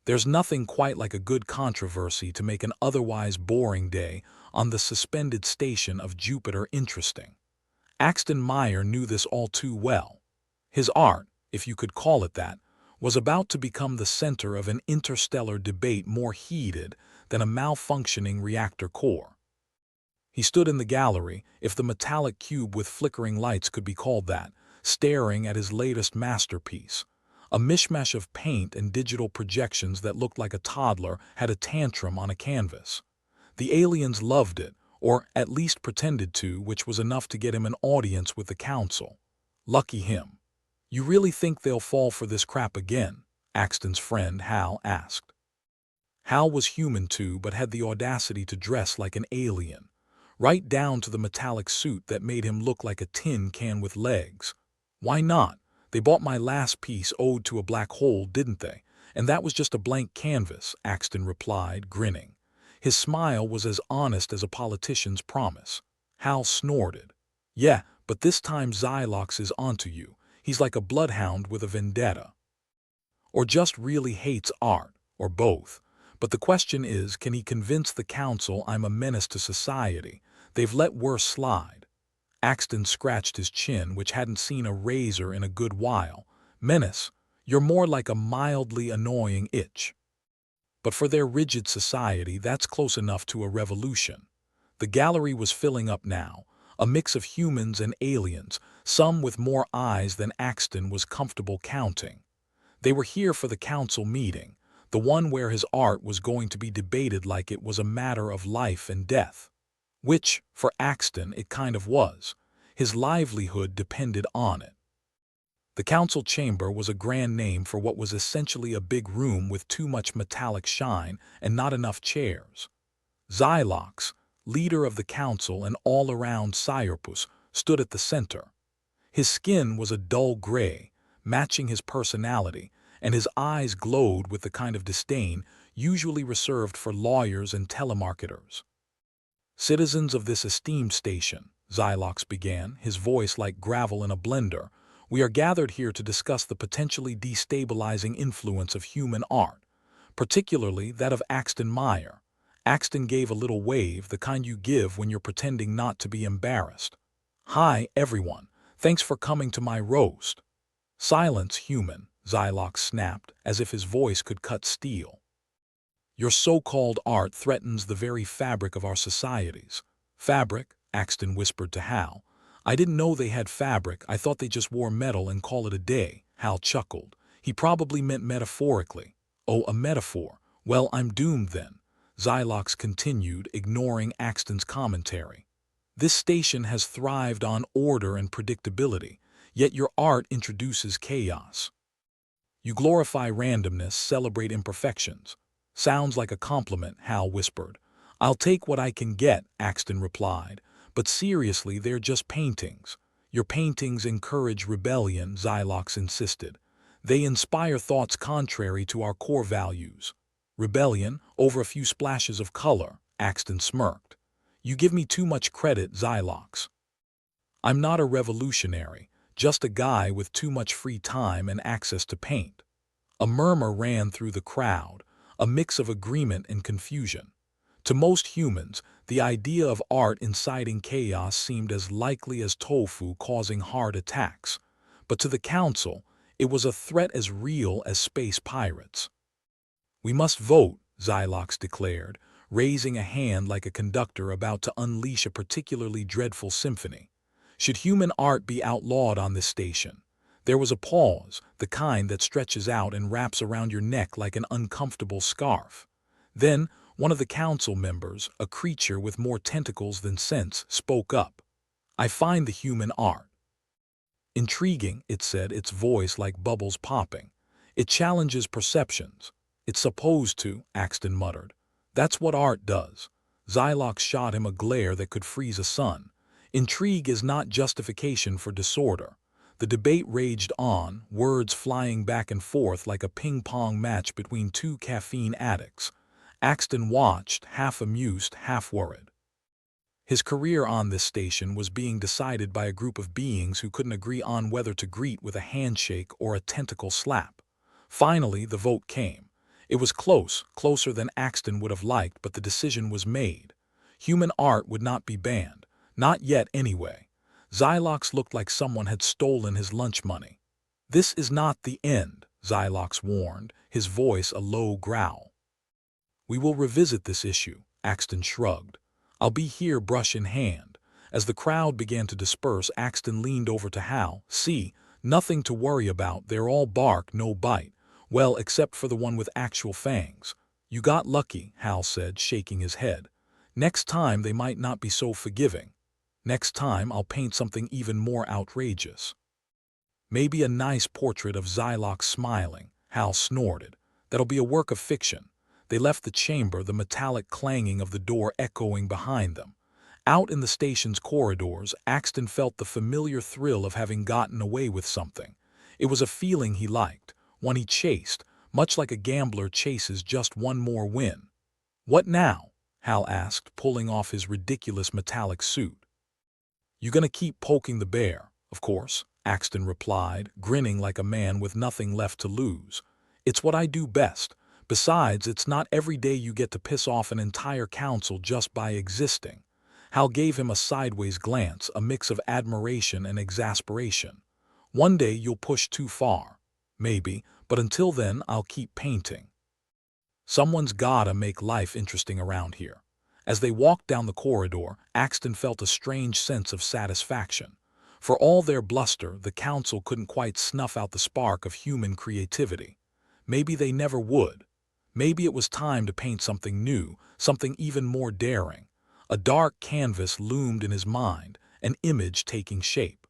There's nothing quite like a good controversy to make an otherwise boring day on the suspended station of Jupiter interesting. Axton Meyer knew this all too well. His art, if you could call it that, was about to become the center of an interstellar debate more heated than a malfunctioning reactor core. He stood in the gallery, if the metallic cube with flickering lights could be called that, staring at his latest masterpiece. A mishmash of paint and digital projections that looked like a toddler had a tantrum on a canvas. The aliens loved it, or at least pretended to, which was enough to get him an audience with the council. Lucky him. "You really think they'll fall for this crap again?" Axton's friend Hal asked. Hal was human too, but had the audacity to dress like an alien, right down to the metallic suit that made him look like a tin can with legs. "Why not? They bought my last piece, Ode to a Black Hole, didn't they? And that was just a blank canvas," Axton replied, grinning. His smile was as honest as a politician's promise. Hal snorted. "Yeah, but this time Xylox is onto you. He's like a bloodhound with a vendetta. Or just really hates art, or both. But the question is, can he convince the council I'm a menace to society? They've let worse slide." Axton scratched his chin, which hadn't seen a razor in a good while. "Menace? You're more like a mildly annoying itch." But for their rigid society, that's close enough to a revolution. The gallery was filling up now, a mix of humans and aliens, some with more eyes than Axton was comfortable counting. They were here for the council meeting, the one where his art was going to be debated like it was a matter of life and death. Which, for Axton, it kind of was. His livelihood depended on it. The council chamber was a grand name for what was essentially a big room with too much metallic shine and not enough chairs. Xylox, leader of the council and all-around Scirpus, stood at the center. His skin was a dull gray, matching his personality, and his eyes glowed with the kind of disdain usually reserved for lawyers and telemarketers. "Citizens of this esteemed station," Xylox began, his voice like gravel in a blender, "we are gathered here to discuss the potentially destabilizing influence of human art, particularly that of Axton Meyer." Axton gave a little wave, the kind you give when you're pretending not to be embarrassed. "Hi, everyone. Thanks for coming to my roast." "Silence, human," Xylox snapped, as if his voice could cut steel. "Your so-called art threatens the very fabric of our societies." "Fabric?" Axton whispered to Hal. "I didn't know they had fabric. I thought they just wore metal and call it a day." Hal chuckled. He probably meant metaphorically. "Oh, a metaphor. Well, I'm doomed then," Xylox continued, ignoring Axton's commentary. "This station has thrived on order and predictability, yet your art introduces chaos. You glorify randomness, celebrate imperfections." "Sounds like a compliment," Hal whispered. "I'll take what I can get," Axton replied. "But seriously, they're just paintings." "Your paintings encourage rebellion," Xylox insisted. "They inspire thoughts contrary to our core values." "Rebellion over a few splashes of color," Axton smirked. "You give me too much credit, Xylox. I'm not a revolutionary, just a guy with too much free time and access to paint." A murmur ran through the crowd, a mix of agreement and confusion. To most humans, the idea of art inciting chaos seemed as likely as tofu causing heart attacks. But to the council, it was a threat as real as space pirates. "We must vote," Xylox declared, raising a hand like a conductor about to unleash a particularly dreadful symphony. "Should human art be outlawed on this station?" There was a pause, the kind that stretches out and wraps around your neck like an uncomfortable scarf. Then, one of the council members, a creature with more tentacles than sense, spoke up. "I find the human art intriguing," it said, its voice like bubbles popping. "It challenges perceptions." "It's supposed to," Axton muttered. "That's what art does." Xylox shot him a glare that could freeze a sun. "Intrigue is not justification for disorder." The debate raged on, words flying back and forth like a ping-pong match between two caffeine addicts. Axton watched, half amused, half worried. His career on this station was being decided by a group of beings who couldn't agree on whether to greet with a handshake or a tentacle slap. Finally, the vote came. It was close, closer than Axton would have liked, but the decision was made. Human art would not be banned. Not yet, anyway. Xylox looked like someone had stolen his lunch money. "This is not the end," Xylox warned, his voice a low growl. "We will revisit this issue," Axton shrugged. "I'll be here, brush in hand." As the crowd began to disperse, Axton leaned over to Hal. "See, nothing to worry about. They're all bark, no bite. Well, except for the one with actual fangs." "You got lucky," Hal said, shaking his head. "Next time they might not be so forgiving. Next time I'll paint something even more outrageous." "Maybe a nice portrait of Xylox smiling," Hal snorted. "That'll be a work of fiction." They left the chamber, the metallic clanging of the door echoing behind them. Out in the station's corridors, Axton felt the familiar thrill of having gotten away with something. It was a feeling he liked, one he chased, much like a gambler chases just one more win. "What now?" Hal asked, pulling off his ridiculous metallic suit. "You gonna keep poking the bear?" "Of course," Axton replied, grinning like a man with nothing left to lose. "It's what I do best. Besides, it's not every day you get to piss off an entire council just by existing." Hal gave him a sideways glance, a mix of admiration and exasperation. "One day you'll push too far. Maybe, but until then I'll keep painting. Someone's gotta make life interesting around here." As they walked down the corridor, Axton felt a strange sense of satisfaction. For all their bluster, the council couldn't quite snuff out the spark of human creativity. Maybe they never would. Maybe it was time to paint something new, something even more daring. A dark canvas loomed in his mind, an image taking shape.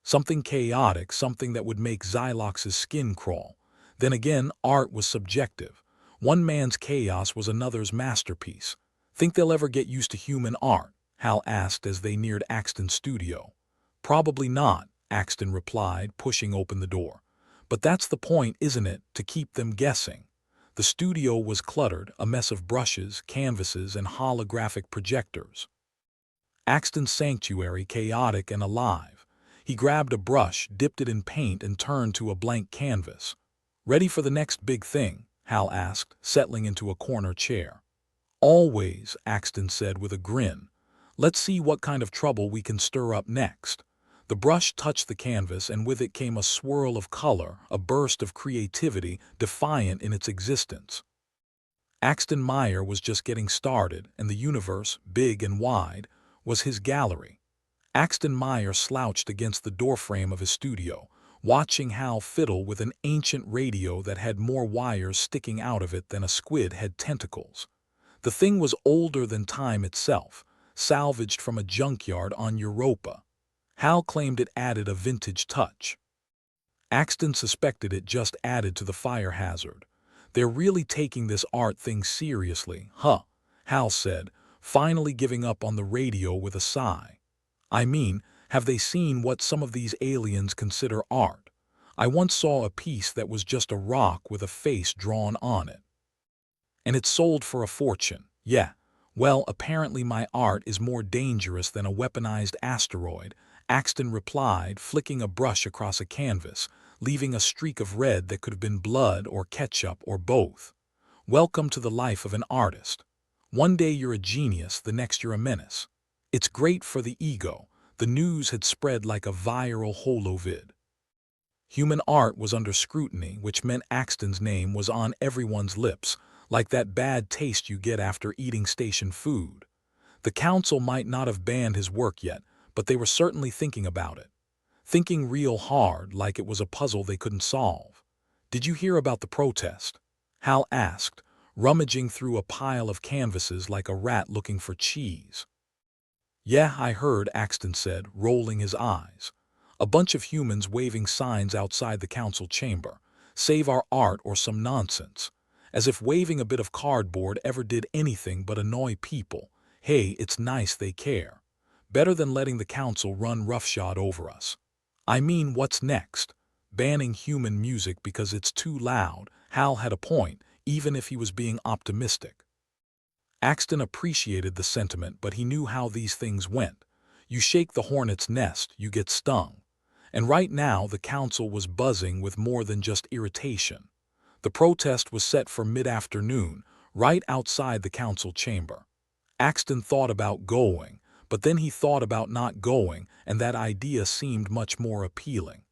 Something chaotic, something that would make Xylox's skin crawl. Then again, art was subjective. One man's chaos was another's masterpiece. "Think they'll ever get used to human art?" Hal asked as they neared Axton's studio. "Probably not," Axton replied, pushing open the door. "But that's the point, isn't it, to keep them guessing?" The studio was cluttered, a mess of brushes, canvases, and holographic projectors. Axton's sanctuary chaotic and alive. He grabbed a brush, dipped it in paint, and turned to a blank canvas. "Ready for the next big thing?" Hal asked, settling into a corner chair. "Always," Axton said with a grin. "Let's see what kind of trouble we can stir up next." The brush touched the canvas, and with it came a swirl of color, a burst of creativity, defiant in its existence. Axton Meyer was just getting started, and the universe, big and wide, was his gallery. Axton Meyer slouched against the doorframe of his studio, watching Hal fiddle with an ancient radio that had more wires sticking out of it than a squid had tentacles. The thing was older than time itself, salvaged from a junkyard on Europa. Hal claimed it added a vintage touch. Axton suspected it just added to the fire hazard. "They're really taking this art thing seriously, huh?" Hal said, finally giving up on the radio with a sigh. "I mean, have they seen what some of these aliens consider art? I once saw a piece that was just a rock with a face drawn on it. And it sold for a fortune. Yeah, well, apparently my art is more dangerous than a weaponized asteroid," Axton replied, flicking a brush across a canvas, leaving a streak of red that could have been blood or ketchup or both. "Welcome to the life of an artist. One day you're a genius, the next you're a menace. It's great for the ego." The news had spread like a viral holovid. Human art was under scrutiny, which meant Axton's name was on everyone's lips, like that bad taste you get after eating station food. The council might not have banned his work yet, but they were certainly thinking about it. Thinking real hard, like it was a puzzle they couldn't solve. "Did you hear about the protest?" Hal asked, rummaging through a pile of canvases like a rat looking for cheese. "Yeah, I heard," Axton said, rolling his eyes. "A bunch of humans waving signs outside the council chamber. Save our art or some nonsense. As if waving a bit of cardboard ever did anything but annoy people. Hey, it's nice they care. Better than letting the council run roughshod over us. I mean, what's next? Banning human music because it's too loud." Hal had a point, even if he was being optimistic. Axton appreciated the sentiment, but he knew how these things went. You shake the hornet's nest, you get stung. And right now the council was buzzing with more than just irritation. The The protest was set for mid-afternoon, right outside the council chamber. Axton thought about going, but then he thought about not going, and that idea seemed much more appealing.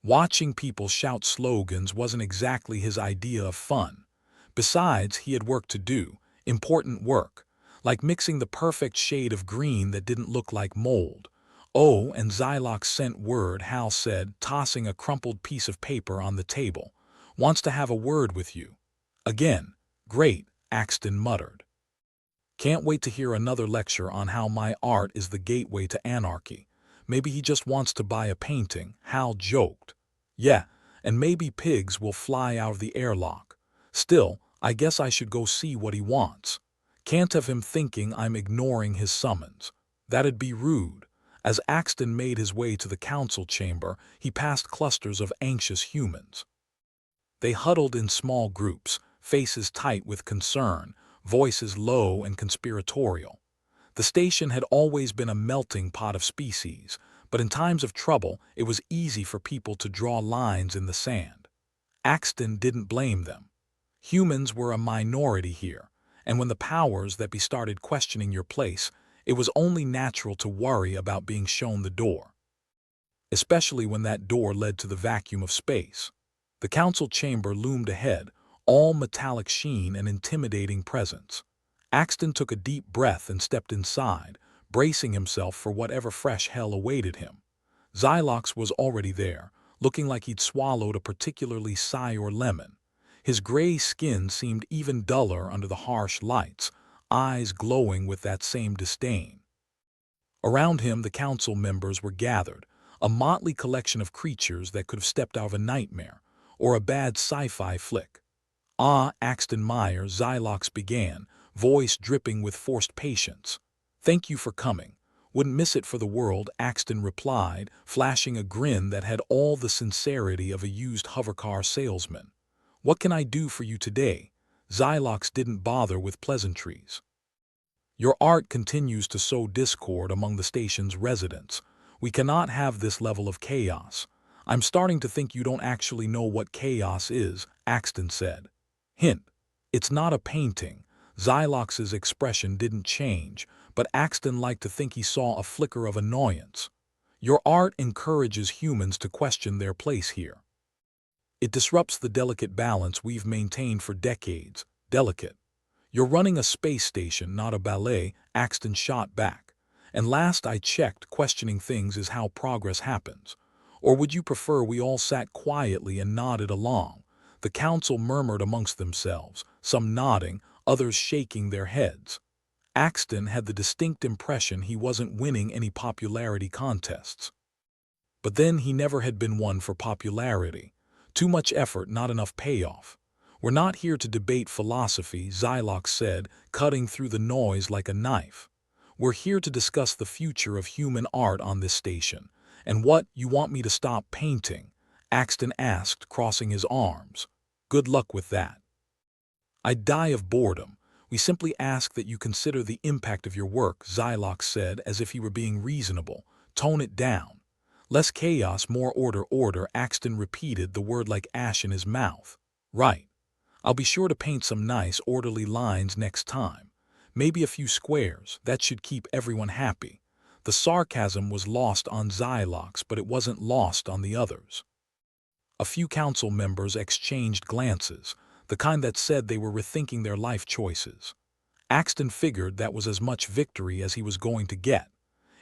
Watching people shout slogans wasn't exactly his idea of fun. Besides, he had work to do, important work, like mixing the perfect shade of green that didn't look like mold. Oh, and Zylox sent word, Hal said, tossing a crumpled piece of paper on the table. Wants to have a word with you. Again. Great, Axton muttered. Can't wait to hear another lecture on how my art is the gateway to anarchy. Maybe he just wants to buy a painting, Hal joked. Yeah, and maybe pigs will fly out of the airlock. Still, I guess I should go see what he wants. Can't have him thinking I'm ignoring his summons. That'd be rude. As Axton made his way to the council chamber, he passed clusters of anxious humans. They huddled in small groups, faces tight with concern, voices low and conspiratorial. The station had always been a melting pot of species, but in times of trouble it was easy for people to draw lines in the sand. Axton didn't blame them. Humans were a minority here, and when the powers that be started questioning your place, it was only natural to worry about being shown the door. Especially when that door led to the vacuum of space. The council chamber loomed ahead, all metallic sheen and intimidating presence. Axton took a deep breath and stepped inside, bracing himself for whatever fresh hell awaited him. Zylox was already there, looking like he'd swallowed a particularly sour lemon. His gray skin seemed even duller under the harsh lights, eyes glowing with that same disdain. Around him the council members were gathered, a motley collection of creatures that could have stepped out of a nightmare, or a bad sci-fi flick. Ah, Axton Meyer, Zylox began, voice dripping with forced patience. Thank you for coming. Wouldn't miss it for the world, Axton replied, flashing a grin that had all the sincerity of a used hovercar salesman. What can I do for you today? Zylox didn't bother with pleasantries. Your art continues to sow discord among the station's residents. We cannot have this level of chaos. I'm starting to think you don't actually know what chaos is, Axton said. Hint, it's not a painting. Zylox's expression didn't change, but Axton liked to think he saw a flicker of annoyance. Your art encourages humans to question their place here. It disrupts the delicate balance we've maintained for decades. Delicate. You're running a space station, not a ballet, Axton shot back. And last I checked, questioning things is how progress happens. Or would you prefer we all sat quietly and nodded along? The council murmured amongst themselves, some nodding, others shaking their heads. Axton had the distinct impression he wasn't winning any popularity contests. But then he never had been one for popularity. Too much effort, not enough payoff. We're not here to debate philosophy, Zylox said, cutting through the noise like a knife. We're here to discuss the future of human art on this station. And what, you want me to stop painting? Axton asked, crossing his arms. Good luck with that. I'd die of boredom. We simply ask that you consider the impact of your work, Zylox said, as if he were being reasonable. Tone it down. Less chaos, more order, order, Axton repeated, the word like ash in his mouth. Right. I'll be sure to paint some nice, orderly lines next time. Maybe a few squares, that should keep everyone happy. The sarcasm was lost on Zylox, but it wasn't lost on the others. A few council members exchanged glances, the kind that said they were rethinking their life choices. Axton figured that was as much victory as he was going to get.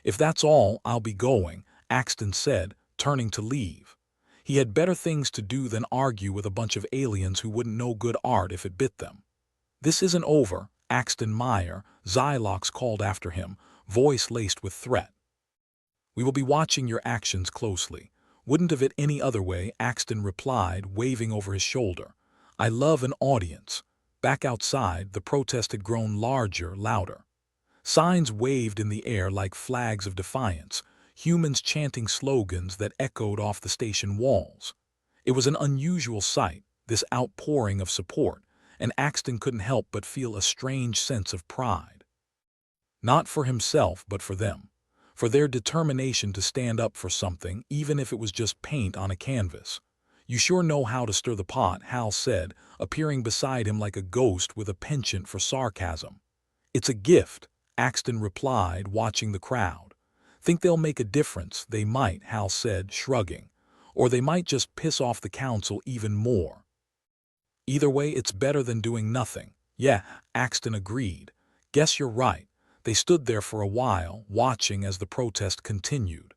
If that's all, I'll be going, Axton said, turning to leave. He had better things to do than argue with a bunch of aliens who wouldn't know good art if it bit them. This isn't over, Axton Meyer, Zylox called after him, voice laced with threat. We will be watching your actions closely. Wouldn't have it any other way, Axton replied, waving over his shoulder. I love an audience. Back outside, the protest had grown larger, louder. Signs waved in the air like flags of defiance, humans chanting slogans that echoed off the station walls. It was an unusual sight, this outpouring of support, and Axton couldn't help but feel a strange sense of pride. Not for himself, but for them. For their determination to stand up for something, even if it was just paint on a canvas. "You sure know how to stir the pot," Hal said, appearing beside him like a ghost with a penchant for sarcasm. "It's a gift," Axton replied, watching the crowd. "Think they'll make a difference?" "They might," Hal said, shrugging. "Or they might just piss off the council even more. Either way, it's better than doing nothing." "Yeah," Axton agreed. "Guess you're right." They stood there for a while, watching as the protest continued.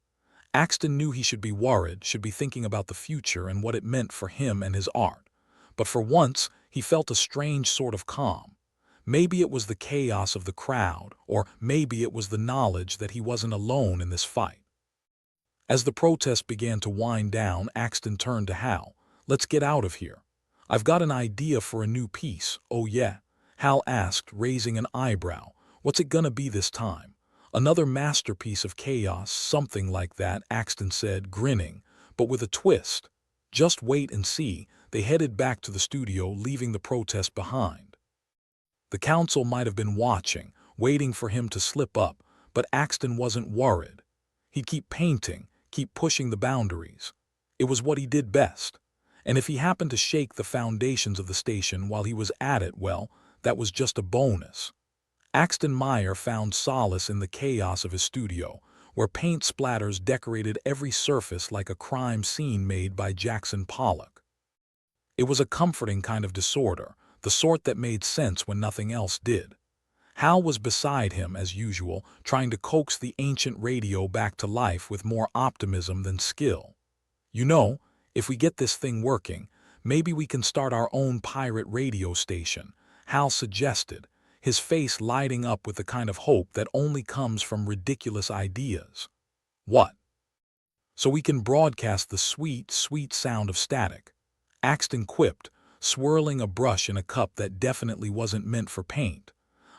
Axton knew he should be worried, should be thinking about the future and what it meant for him and his art. But for once, he felt a strange sort of calm. Maybe it was the chaos of the crowd, or maybe it was the knowledge that he wasn't alone in this fight. As the protest began to wind down, Axton turned to Hal. "Let's get out of here. I've got an idea for a new piece." "Oh yeah?" Hal asked, raising an eyebrow. "What's it gonna be this time?" "Another masterpiece of chaos, something like that," Axton said, grinning, "but with a twist." "Just wait and see." They headed back to the studio, leaving the protest behind. The council might have been watching, waiting for him to slip up, but Axton wasn't worried. He'd keep painting, keep pushing the boundaries. It was what he did best. And if he happened to shake the foundations of the station while he was at it, well, that was just a bonus. Axton Meyer found solace in the chaos of his studio, where paint splatters decorated every surface like a crime scene made by Jackson Pollock. It was a comforting kind of disorder, the sort that made sense when nothing else did. Hal was beside him, as usual, trying to coax the ancient radio back to life with more optimism than skill. "You know, if we get this thing working, maybe we can start our own pirate radio station," Hal suggested, his face lighting up with the kind of hope that only comes from ridiculous ideas. "What?" "So we can broadcast the sweet, sweet sound of static," Axton quipped, swirling a brush in a cup that definitely wasn't meant for paint.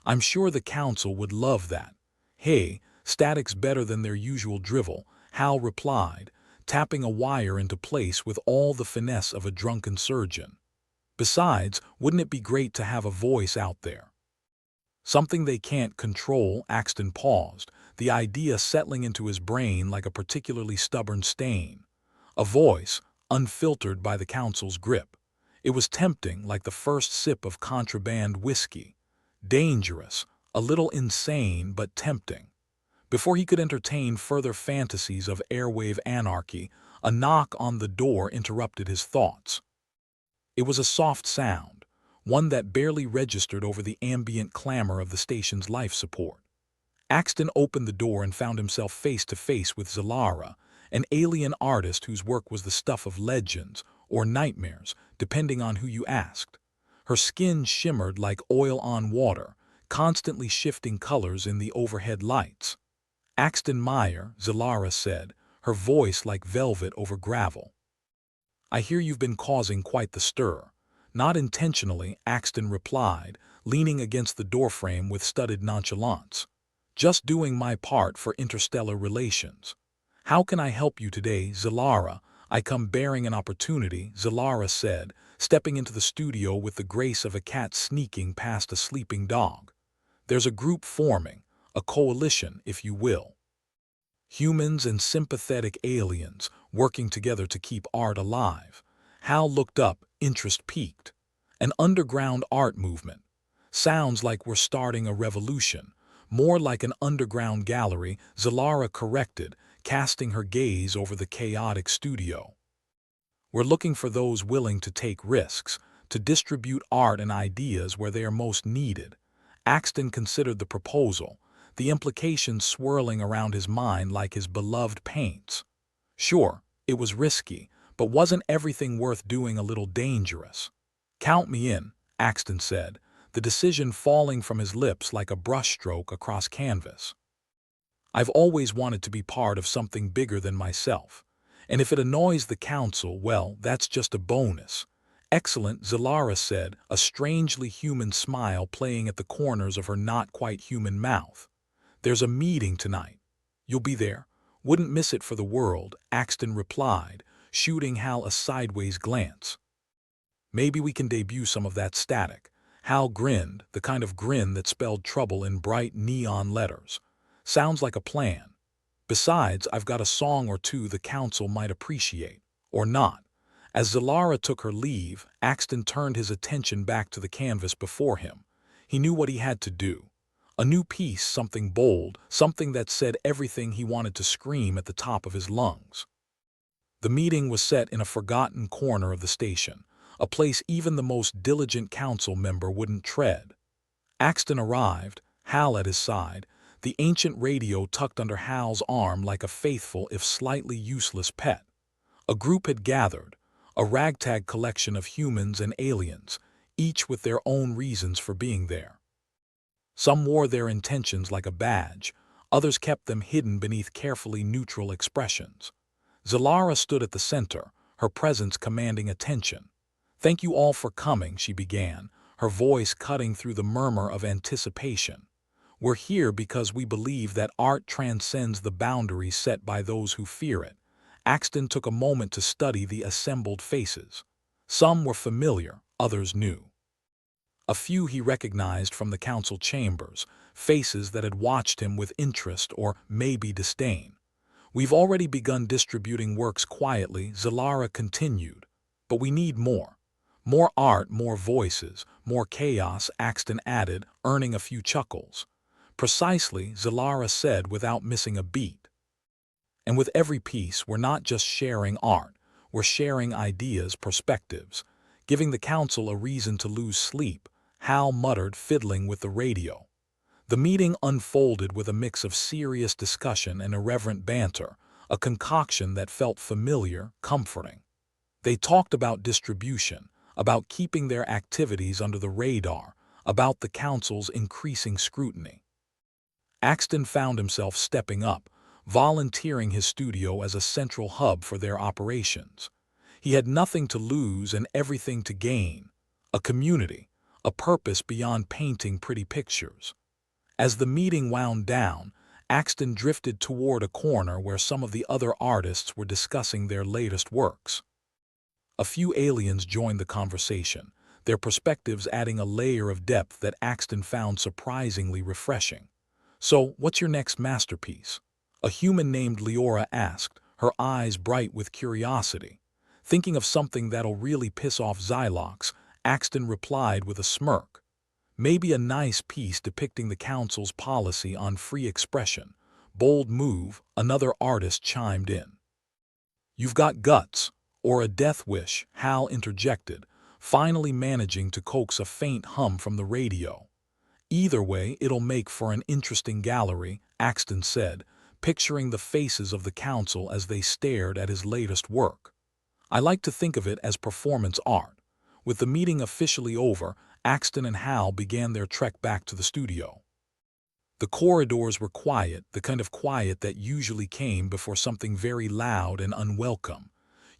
"I'm sure the council would love that." "Hey, static's better than their usual drivel," Hal replied, tapping a wire into place with all the finesse of a drunken surgeon. "Besides, wouldn't it be great to have a voice out there?" "Something they can't control." Axton paused, the idea settling into his brain like a particularly stubborn stain. A voice, unfiltered by the council's grip. It was tempting, like the first sip of contraband whiskey. Dangerous, a little insane, but tempting. Before he could entertain further fantasies of airwave anarchy, a knock on the door interrupted his thoughts. It was a soft sound, one that barely registered over the ambient clamor of the station's life support. Axton opened the door and found himself face to face with Zalara, an alien artist whose work was the stuff of legends or nightmares, depending on who you asked. Her skin shimmered like oil on water, constantly shifting colors in the overhead lights. "Axton Meyer," Zalara said, her voice like velvet over gravel. "I hear you've been causing quite the stir." "Not intentionally," Axton replied, leaning against the doorframe with studied nonchalance. "Just doing my part for interstellar relations." "How can I help you today, Zalara?" "I come bearing an opportunity," Zalara said, stepping into the studio with the grace of a cat sneaking past a sleeping dog. "There's a group forming, a coalition, if you will. Humans and sympathetic aliens working together to keep art alive." Hal looked up, interest piqued. "An underground art movement. Sounds like we're starting a revolution." "More like an underground gallery," Zalara corrected, casting her gaze over the chaotic studio. "We're looking for those willing to take risks, to distribute art and ideas where they are most needed." Axton considered the proposal, the implications swirling around his mind like his beloved paints. Sure, it was risky, but wasn't everything worth doing a little dangerous? "Count me in," Axton said, the decision falling from his lips like a brushstroke across canvas. "I've always wanted to be part of something bigger than myself. And if it annoys the council, well, that's just a bonus." "Excellent," Zalara said, a strangely human smile playing at the corners of her not-quite-human mouth. "There's a meeting tonight. You'll be there?" "Wouldn't miss it for the world," Axton replied, shooting Hal a sideways glance. "Maybe we can debut some of that static." Hal grinned, the kind of grin that spelled trouble in bright neon letters. "Sounds like a plan. Besides, I've got a song or two the council might appreciate. Or not." As Zalara took her leave, Axton turned his attention back to the canvas before him. He knew what he had to do. A new piece, something bold, something that said everything he wanted to scream at the top of his lungs. The meeting was set in a forgotten corner of the station, a place even the most diligent council member wouldn't tread. Axton arrived, Hal at his side, the ancient radio tucked under Hal's arm like a faithful if slightly useless pet. A group had gathered, a ragtag collection of humans and aliens, each with their own reasons for being there. Some wore their intentions like a badge, others kept them hidden beneath carefully neutral expressions. Zalara stood at the center, her presence commanding attention. "Thank you all for coming," she began, her voice cutting through the murmur of anticipation. "We're here because we believe that art transcends the boundaries set by those who fear it." Axton took a moment to study the assembled faces. Some were familiar, others new. A few he recognized from the council chambers, faces that had watched him with interest or maybe disdain. "We've already begun distributing works quietly," Zalara continued. "But we need more. More art, more voices, more chaos," Axton added, earning a few chuckles. "Precisely," Zalara said without missing a beat. "And with every piece, we're not just sharing art, we're sharing ideas, perspectives, giving the council a reason to lose sleep," Hal muttered, fiddling with the radio. The meeting unfolded with a mix of serious discussion and irreverent banter, a concoction that felt familiar, comforting. They talked about distribution, about keeping their activities under the radar, about the council's increasing scrutiny. Axton found himself stepping up, volunteering his studio as a central hub for their operations. He had nothing to lose and everything to gain, a community, a purpose beyond painting pretty pictures. As the meeting wound down, Axton drifted toward a corner where some of the other artists were discussing their latest works. A few aliens joined the conversation, their perspectives adding a layer of depth that Axton found surprisingly refreshing. "So, what's your next masterpiece?" a human named Leora asked, her eyes bright with curiosity. "Thinking of something that'll really piss off Xylox," Axton replied with a smirk. "Maybe a nice piece depicting the council's policy on free expression." "Bold move," another artist chimed in. "You've got guts, or a death wish," Hal interjected, finally managing to coax a faint hum from the radio. "Either way, it'll make for an interesting gallery," Axton said, picturing the faces of the council as they stared at his latest work. "I like to think of it as performance art." With the meeting officially over, Axton and Hal began their trek back to the studio. The corridors were quiet, the kind of quiet that usually came before something very loud and unwelcome.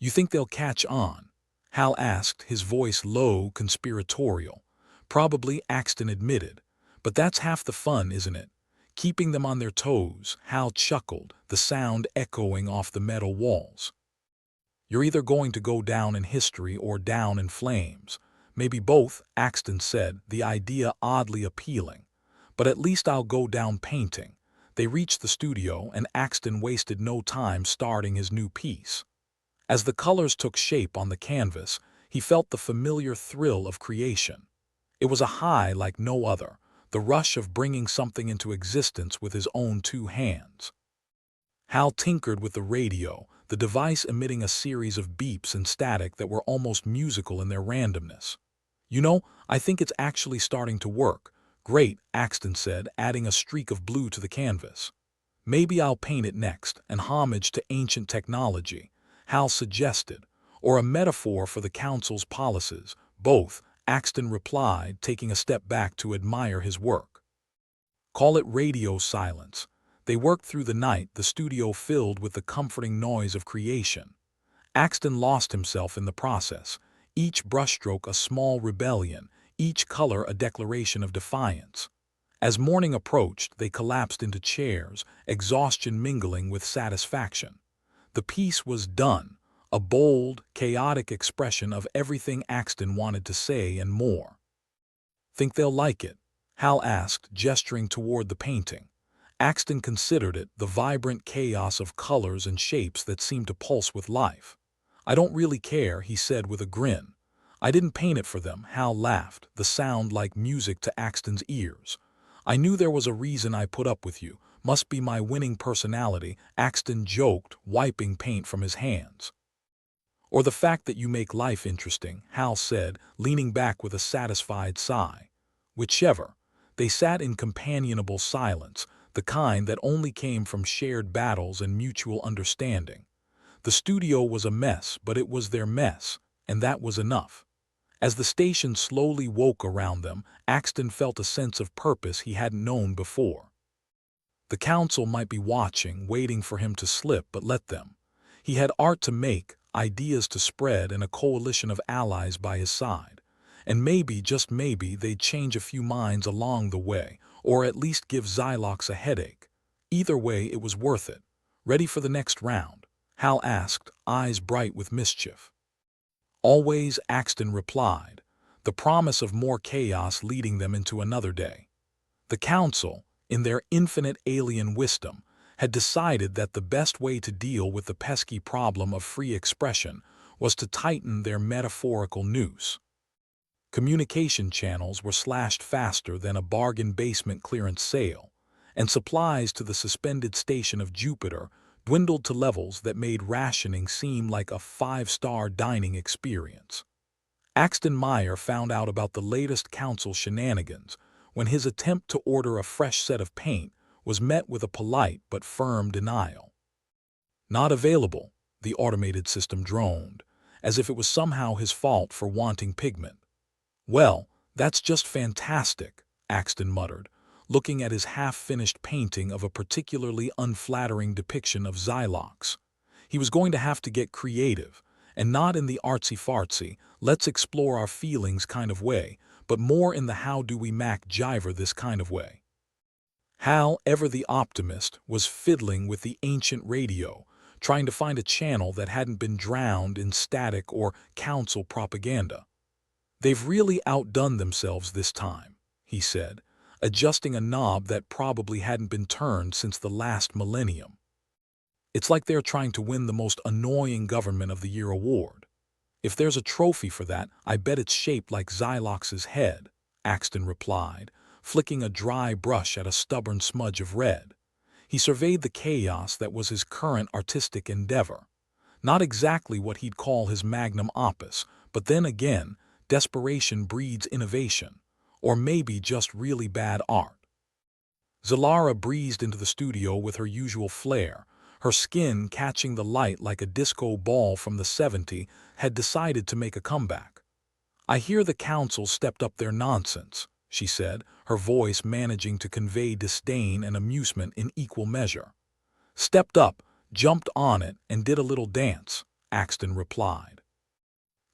"You think they'll catch on?" Hal asked, his voice low, conspiratorial. "Probably," Axton admitted. "But that's half the fun, isn't it? Keeping them on their toes," Hal chuckled, the sound echoing off the metal walls. "You're either going to go down in history or down in flames." "Maybe both," Axton said, the idea oddly appealing. "But at least I'll go down painting." They reached the studio, and Axton wasted no time starting his new piece. As the colors took shape on the canvas, he felt the familiar thrill of creation. It was a high like no other, the rush of bringing something into existence with his own two hands. Hal tinkered with the radio, the device emitting a series of beeps and static that were almost musical in their randomness. "You know, I think it's actually starting to work." "Great," Axton said, adding a streak of blue to the canvas. "Maybe I'll paint it next, an homage to ancient technology," Hal suggested, "or a metaphor for the council's policies." "Both," Axton replied, taking a step back to admire his work. "Call it radio silence." They worked through the night, the studio filled with the comforting noise of creation. Axton lost himself in the process, each brushstroke a small rebellion, each color a declaration of defiance. As morning approached, they collapsed into chairs, exhaustion mingling with satisfaction. The piece was done, a bold, chaotic expression of everything Axton wanted to say and more. "Think they'll like it?" Hal asked, gesturing toward the painting. Axton considered it, the vibrant chaos of colors and shapes that seemed to pulse with life. "I don't really care," he said with a grin. "I didn't paint it for them," Hal laughed, the sound like music to Axton's ears. "I knew there was a reason I put up with you. Must be my winning personality," Axton joked, wiping paint from his hands. "Or the fact that you make life interesting," Hal said, leaning back with a satisfied sigh. Whichever. They sat in companionable silence, the kind that only came from shared battles and mutual understanding. The studio was a mess, but it was their mess, and that was enough. As the station slowly woke around them, Axton felt a sense of purpose he hadn't known before. The council might be watching, waiting for him to slip, but let them. He had art to make, ideas to spread, and a coalition of allies by his side. And maybe, just maybe, they'd change a few minds along the way, or at least give Xylox a headache. Either way, it was worth it. "Ready for the next round?" Hal asked, eyes bright with mischief. "Always," Axton replied, the promise of more chaos leading them into another day. The council, in their infinite alien wisdom, had decided that the best way to deal with the pesky problem of free expression was to tighten their metaphorical noose. Communication channels were slashed faster than a bargain basement clearance sale, and supplies to the suspended station of Jupiter dwindled to levels that made rationing seem like a five-star dining experience. Axton Meyer found out about the latest council shenanigans when his attempt to order a fresh set of paint was met with a polite but firm denial. "Not available," the automated system droned, as if it was somehow his fault for wanting pigment. "Well, that's just fantastic," Axton muttered, looking at his half-finished painting of a particularly unflattering depiction of Xylox. He was going to have to get creative, and not in the artsy-fartsy, let's explore our feelings kind of way, but more in the how do we Mac Jiver this kind of way. Hal, ever the optimist, was fiddling with the ancient radio, trying to find a channel that hadn't been drowned in static or council propaganda. "They've really outdone themselves this time," he said, adjusting a knob that probably hadn't been turned since the last millennium. "It's like they're trying to win the most annoying Government of the Year award. If there's a trophy for that, I bet it's shaped like Xylox's head," Axton replied, flicking a dry brush at a stubborn smudge of red. He surveyed the chaos that was his current artistic endeavor. Not exactly what he'd call his magnum opus, but then again, desperation breeds innovation, or maybe just really bad art. Zalara breezed into the studio with her usual flair. Her skin, catching the light like a disco ball from the '70s, had decided to make a comeback. "I hear the council stepped up their nonsense," she said, her voice managing to convey disdain and amusement in equal measure. "Stepped up, jumped on it, and did a little dance," Axton replied.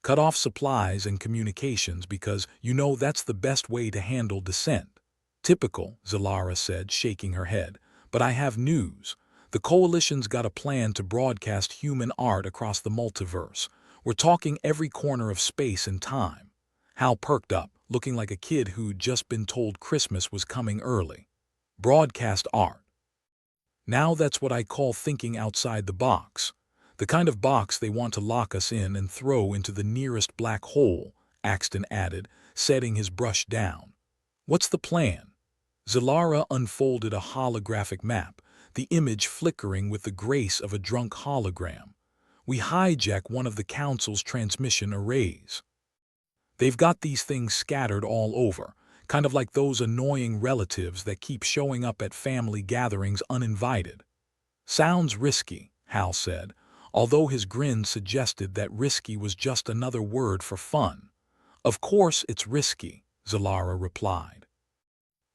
"Cut off supplies and communications because, you know, that's the best way to handle dissent." "Typical," Zalara said, shaking her head. "But I have news. The Coalition's got a plan to broadcast human art across the multiverse. We're talking every corner of space and time." Hal perked up, looking like a kid who'd just been told Christmas was coming early. "Broadcast art. Now that's what I call thinking outside the box. The kind of box they want to lock us in and throw into the nearest black hole," Axton added, setting his brush down. "What's the plan?" Zalara unfolded a holographic map, the image flickering with the grace of a drunk hologram. "We hijack one of the council's transmission arrays. They've got these things scattered all over, kind of like those annoying relatives that keep showing up at family gatherings uninvited." "Sounds risky," Hal said, although his grin suggested that risky was just another word for fun. "Of course it's risky," Zalara replied.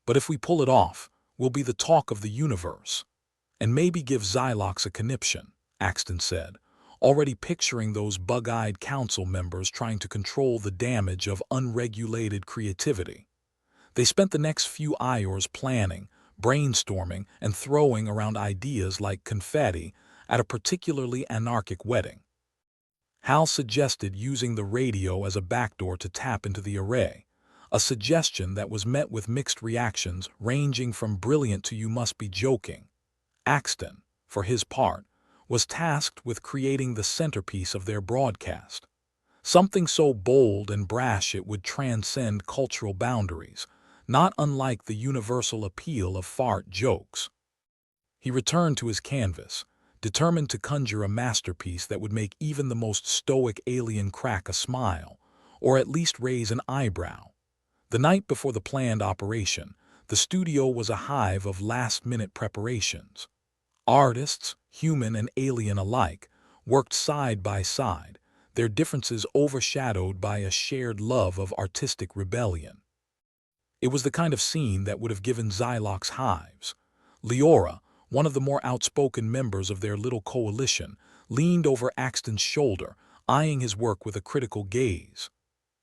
"But if we pull it off, we'll be the talk of the universe. And maybe give Xylox a conniption," Axton said, already picturing those bug-eyed council members trying to control the damage of unregulated creativity. They spent the next few hours planning, brainstorming, and throwing around ideas like confetti at a particularly anarchic wedding. Hal suggested using the radio as a backdoor to tap into the array, a suggestion that was met with mixed reactions ranging from brilliant to "you must be joking." Axton, for his part, was tasked with creating the centerpiece of their broadcast. Something so bold and brash it would transcend cultural boundaries, not unlike the universal appeal of fart jokes. He returned to his canvas, determined to conjure a masterpiece that would make even the most stoic alien crack a smile, or at least raise an eyebrow. The night before the planned operation, the studio was a hive of last-minute preparations. Artists, human and alien alike, worked side by side, their differences overshadowed by a shared love of artistic rebellion. It was the kind of scene that would have given Xylox hives. Leora, one of the more outspoken members of their little coalition, leaned over Axton's shoulder, eyeing his work with a critical gaze.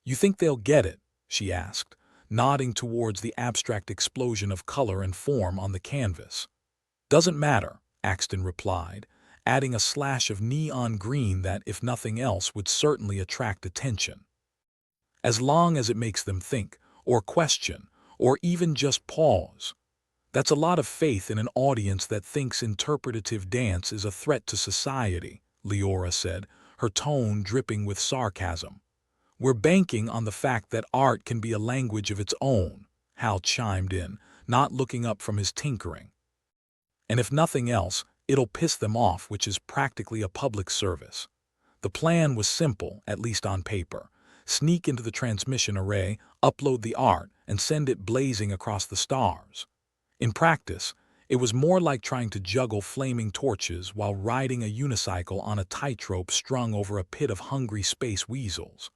"You think they'll get it?" she asked, nodding towards the abstract explosion of color and form on the canvas. "Doesn't matter," Axton replied, adding a slash of neon green that, if nothing else, would certainly attract attention. "As long as it makes them think, or question, or even just pause. That's a lot of faith in an audience that thinks interpretative dance is a threat to society," Leora said, her tone dripping with sarcasm. "We're banking on the fact that art can be a language of its own," Hal chimed in, not looking up from his tinkering. "And if nothing else, it'll piss them off, which is practically a public service." The plan was simple, at least on paper. Sneak into the transmission array, upload the art, and send it blazing across the stars. In practice, it was more like trying to juggle flaming torches while riding a unicycle on a tightrope strung over a pit of hungry space weasels.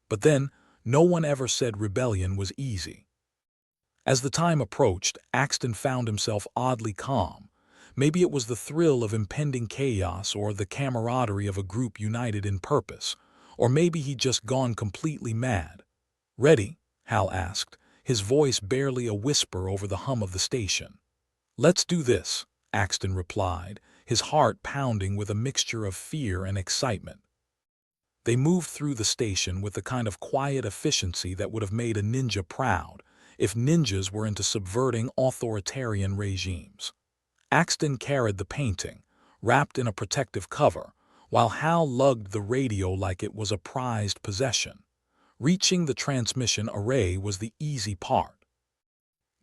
But then, no one ever said rebellion was easy. As the time approached, Axton found himself oddly calm. Maybe it was the thrill of impending chaos or the camaraderie of a group united in purpose, or maybe he'd just gone completely mad. "Ready?" Hal asked, his voice barely a whisper over the hum of the station. "Let's do this," Axton replied, his heart pounding with a mixture of fear and excitement. They moved through the station with the kind of quiet efficiency that would have made a ninja proud, if ninjas were into subverting authoritarian regimes. Axton carried the painting, wrapped in a protective cover, while Hal lugged the radio like it was a prized possession. Reaching the transmission array was the easy part.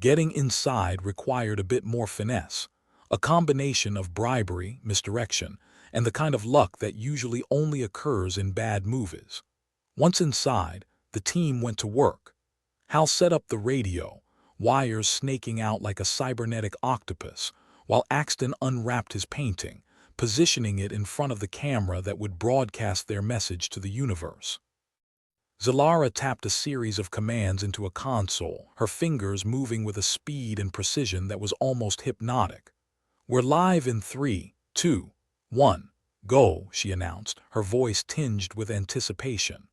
Getting inside required a bit more finesse, a combination of bribery, misdirection, and the kind of luck that usually only occurs in bad movies. Once inside, the team went to work. Hal set up the radio, wires snaking out like a cybernetic octopus, while Axton unwrapped his painting, positioning it in front of the camera that would broadcast their message to the universe. Zalara tapped a series of commands into a console, her fingers moving with a speed and precision that was almost hypnotic. "We're live in 3, 2, 1, go," she announced, her voice tinged with anticipation.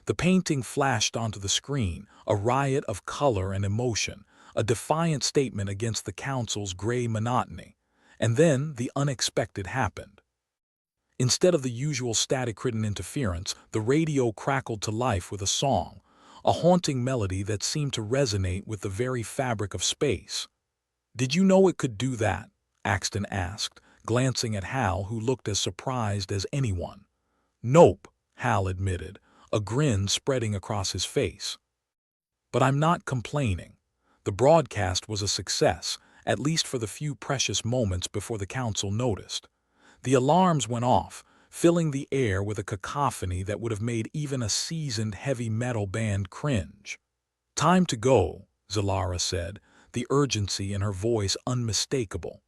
The painting flashed onto the screen, a riot of color and emotion, a defiant statement against the council's gray monotony. And then the unexpected happened. Instead of the usual static-ridden interference, the radio crackled to life with a song, a haunting melody that seemed to resonate with the very fabric of space. "Did you know it could do that?" Axton asked, glancing at Hal, who looked as surprised as anyone. "Nope," Hal admitted, a grin spreading across his face. "But I'm not complaining. The broadcast was a success, at least for the few precious moments before the council noticed. The alarms went off, filling the air with a cacophony that would have made even a seasoned heavy metal band cringe. "Time to go," Zalara said, the urgency in her voice unmistakable.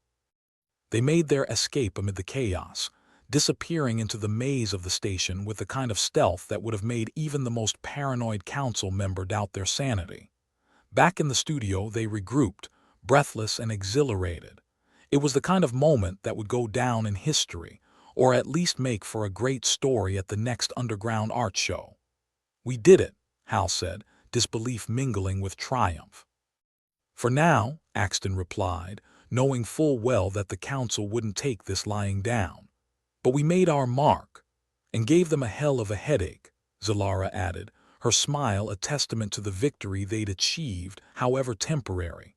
They made their escape amid the chaos, disappearing into the maze of the station with the kind of stealth that would have made even the most paranoid council member doubt their sanity. Back in the studio, they regrouped, breathless and exhilarated. It was the kind of moment that would go down in history, or at least make for a great story at the next underground art show. "We did it," Hal said, disbelief mingling with triumph. "For now," Axton replied, knowing full well that the council wouldn't take this lying down. "But we made our mark, and gave them a hell of a headache," Zalara added, her smile a testament to the victory they'd achieved, however temporary.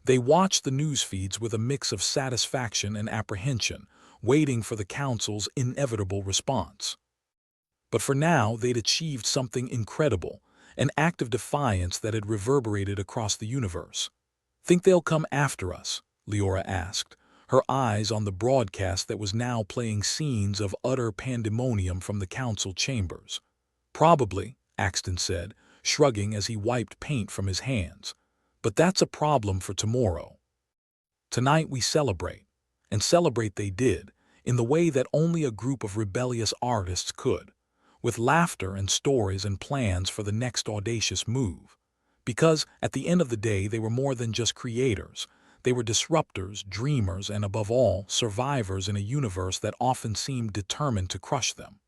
They watched the news feeds with a mix of satisfaction and apprehension, waiting for the Council's inevitable response. But for now, they'd achieved something incredible, an act of defiance that had reverberated across the universe. "Think they'll come after us?" Leora asked, her eyes on the broadcast that was now playing scenes of utter pandemonium from the council chambers. "Probably," Axton said, shrugging as he wiped paint from his hands. "But that's a problem for tomorrow. Tonight we celebrate." And celebrate they did, in the way that only a group of rebellious artists could, with laughter and stories and plans for the next audacious move. Because, at the end of the day, they were more than just creators. They were disruptors, dreamers, and above all, survivors in a universe that often seemed determined to crush them.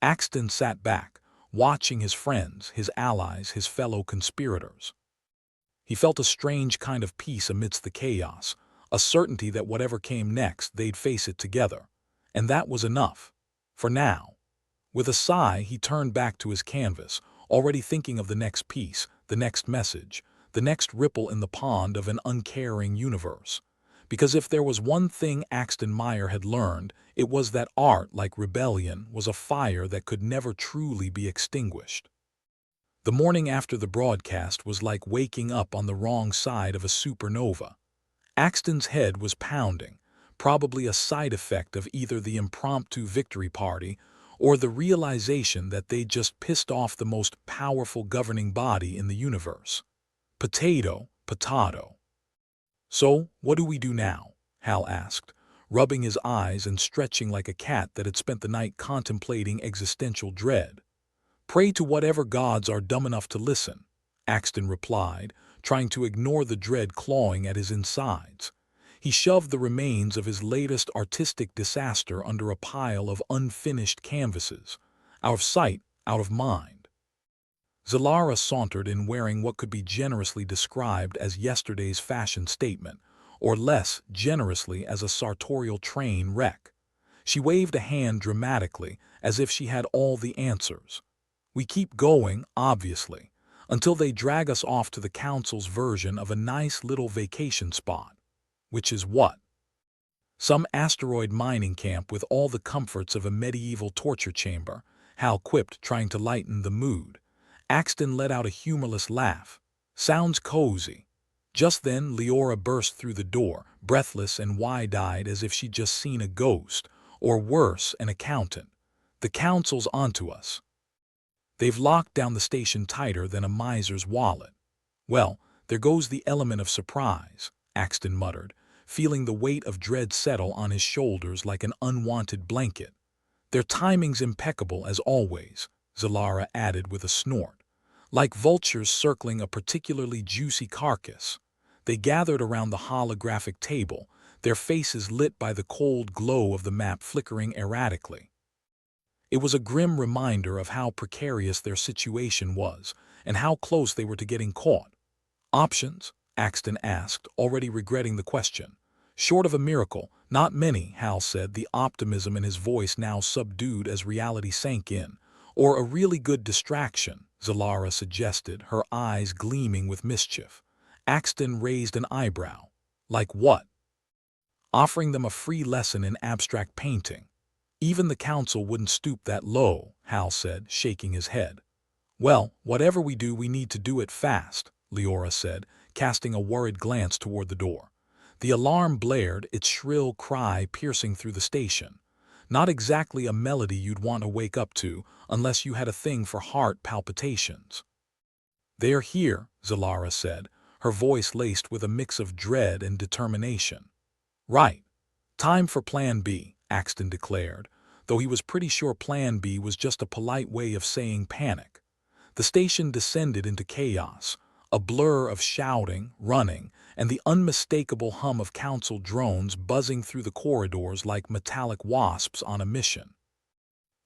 Axton sat back, watching his friends, his allies, his fellow conspirators. He felt a strange kind of peace amidst the chaos, a certainty that whatever came next, they'd face it together. And that was enough. For now. With a sigh, he turned back to his canvas, already thinking of the next piece, the next message, the next ripple in the pond of an uncaring universe. Because if there was one thing Axton Meyer had learned, it was that art, like rebellion, was a fire that could never truly be extinguished. The morning after the broadcast was like waking up on the wrong side of a supernova. Axton's head was pounding, probably a side effect of either the impromptu victory party or the realization that they'd just pissed off the most powerful governing body in the universe. Potato. "So, what do we do now?" Hal asked, rubbing his eyes and stretching like a cat that had spent the night contemplating existential dread. "Pray to whatever gods are dumb enough to listen," Axton replied, trying to ignore the dread clawing at his insides. He shoved the remains of his latest artistic disaster under a pile of unfinished canvases. Out of sight, out of mind. Zalara sauntered in wearing what could be generously described as yesterday's fashion statement, or less generously as a sartorial train wreck. She waved a hand dramatically, as if she had all the answers. "We keep going, obviously, until they drag us off to the Council's version of a nice little vacation spot." "Which is what?" "Some asteroid mining camp with all the comforts of a medieval torture chamber," Hal quipped, trying to lighten the mood. Axton let out a humorless laugh. "Sounds cozy." Just then Leora burst through the door, breathless and wide-eyed as if she'd just seen a ghost, or worse, an accountant. "The Council's onto us. They've locked down the station tighter than a miser's wallet." "Well, there goes the element of surprise," Axton muttered, feeling the weight of dread settle on his shoulders like an unwanted blanket. "Their timing's impeccable as always," Zalara added with a snort. "Like vultures circling a particularly juicy carcass." They gathered around the holographic table, their faces lit by the cold glow of the map flickering erratically. It was a grim reminder of how precarious their situation was, and how close they were to getting caught. "Options?" Axton asked, already regretting the question. "Short of a miracle, not many," Hal said, the optimism in his voice now subdued as reality sank in. "Or a really good distraction," Zalara suggested, her eyes gleaming with mischief. Axton raised an eyebrow. "Like what?" "Offering them a free lesson in abstract painting." "Even the Council wouldn't stoop that low," Hal said, shaking his head. "Well, whatever we do, we need to do it fast," Leora said, casting a worried glance toward the door. The alarm blared, its shrill cry piercing through the station. Not exactly a melody you'd want to wake up to, unless you had a thing for heart palpitations. "They're here," Zalara said, her voice laced with a mix of dread and determination. "Right. Time for Plan B," Axton declared, though he was pretty sure Plan B was just a polite way of saying panic. The station descended into chaos, a blur of shouting, running, and the unmistakable hum of Council drones buzzing through the corridors like metallic wasps on a mission.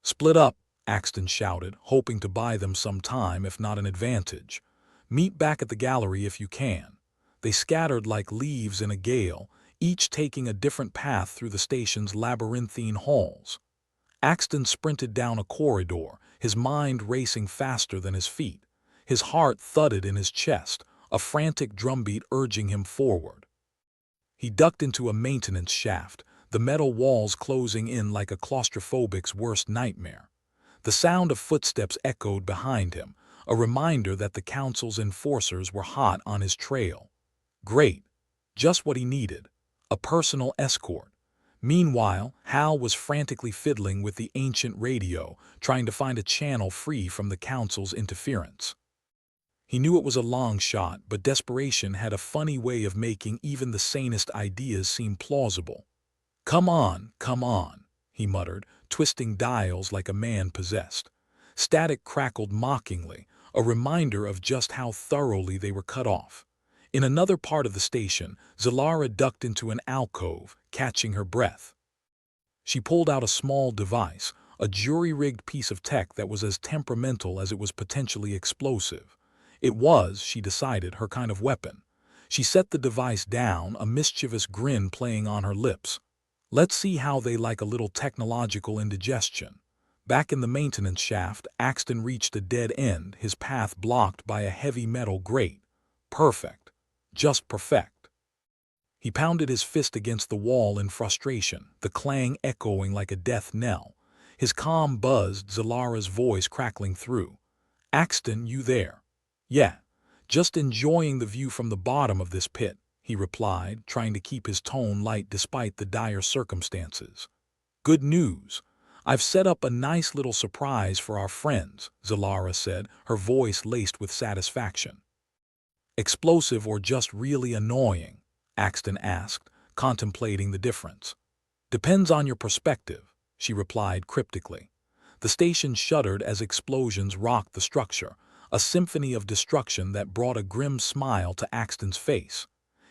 "Split up," Axton shouted, hoping to buy them some time, if not an advantage. "Meet back at the gallery if you can." They scattered like leaves in a gale, each taking a different path through the station's labyrinthine halls. Axton sprinted down a corridor, his mind racing faster than his feet. His heart thudded in his chest, a frantic drumbeat urging him forward. He ducked into a maintenance shaft, the metal walls closing in like a claustrophobic's worst nightmare. The sound of footsteps echoed behind him, a reminder that the council's enforcers were hot on his trail. Great. Just what he needed. A personal escort. Meanwhile, Hal was frantically fiddling with the ancient radio, trying to find a channel free from the council's interference. He knew it was a long shot, but desperation had a funny way of making even the sanest ideas seem plausible. Come on, he muttered, twisting dials like a man possessed. Static crackled mockingly, a reminder of just how thoroughly they were cut off. In another part of the station, Zalara ducked into an alcove, catching her breath. She pulled out a small device, a jury-rigged piece of tech that was as temperamental as it was potentially explosive. It was, she decided, her kind of weapon. She set the device down, a mischievous grin playing on her lips. Let's see how they like a little technological indigestion. Back in the maintenance shaft, Axton reached a dead end, his path blocked by a heavy metal grate. Perfect. Just perfect. He pounded his fist against the wall in frustration, the clang echoing like a death knell. His comm buzzed, Zalara's voice crackling through. Axton, you there? Yeah. Just enjoying the view from the bottom of this pit, he replied, trying to keep his tone light despite the dire circumstances. Good news. I've set up a nice little surprise for our friends, Zalara said, her voice laced with satisfaction. Explosive or just really annoying? Axton asked, contemplating the difference. Depends on your perspective, she replied cryptically. The station shuddered as explosions rocked the structure, a symphony of destruction that brought a grim smile to Axton's face.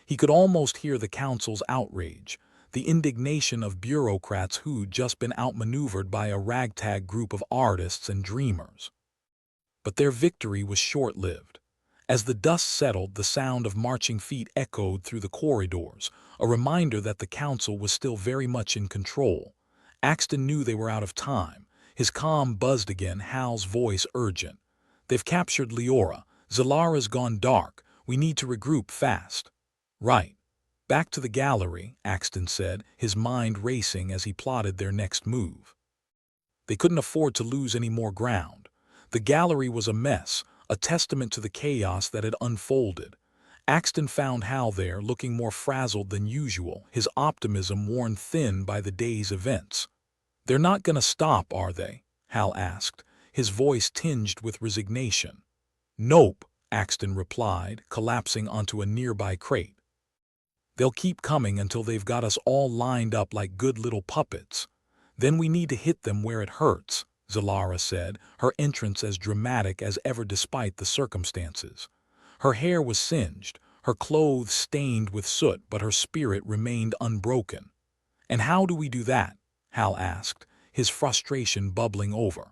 He could almost hear the council's outrage, the indignation of bureaucrats who'd just been outmaneuvered by a ragtag group of artists and dreamers. But their victory was short-lived. As the dust settled, the sound of marching feet echoed through the corridors, a reminder that the council was still very much in control. Axton knew they were out of time. His comm buzzed again, Hal's voice urgent. They've captured Leora. Zalara's gone dark. We need to regroup fast. Right. Back to the gallery, Axton said, his mind racing as he plotted their next move. They couldn't afford to lose any more ground. The gallery was a mess, a testament to the chaos that had unfolded. Axton found Hal there, looking more frazzled than usual, his optimism worn thin by the day's events. They're not gonna stop, are they? Hal asked, his voice tinged with resignation. Nope, Axton replied, collapsing onto a nearby crate. They'll keep coming until they've got us all lined up like good little puppets. Then we need to hit them where it hurts, Zalara said, her entrance as dramatic as ever despite the circumstances. Her hair was singed, her clothes stained with soot, but her spirit remained unbroken. And how do we do that? Hal asked, his frustration bubbling over.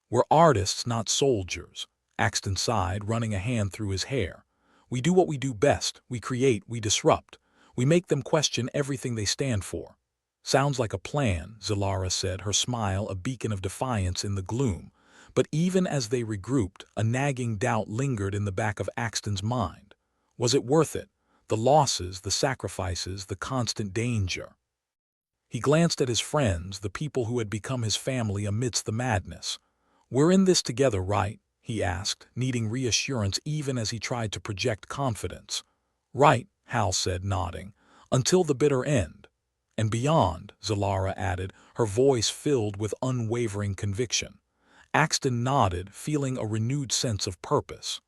We're artists, not soldiers, Axton sighed, running a hand through his hair. We do what we do best. We create, we disrupt. We make them question everything they stand for. Sounds like a plan, Zalara said, her smile a beacon of defiance in the gloom. But even as they regrouped, a nagging doubt lingered in the back of Axton's mind. Was it worth it? The losses, the sacrifices, the constant danger. He glanced at his friends, the people who had become his family amidst the madness. We're in this together, right? He asked, needing reassurance even as he tried to project confidence. Right, Hal said, nodding. Until the bitter end. And beyond, Zalara added, her voice filled with unwavering conviction. Axton nodded, feeling a renewed sense of purpose.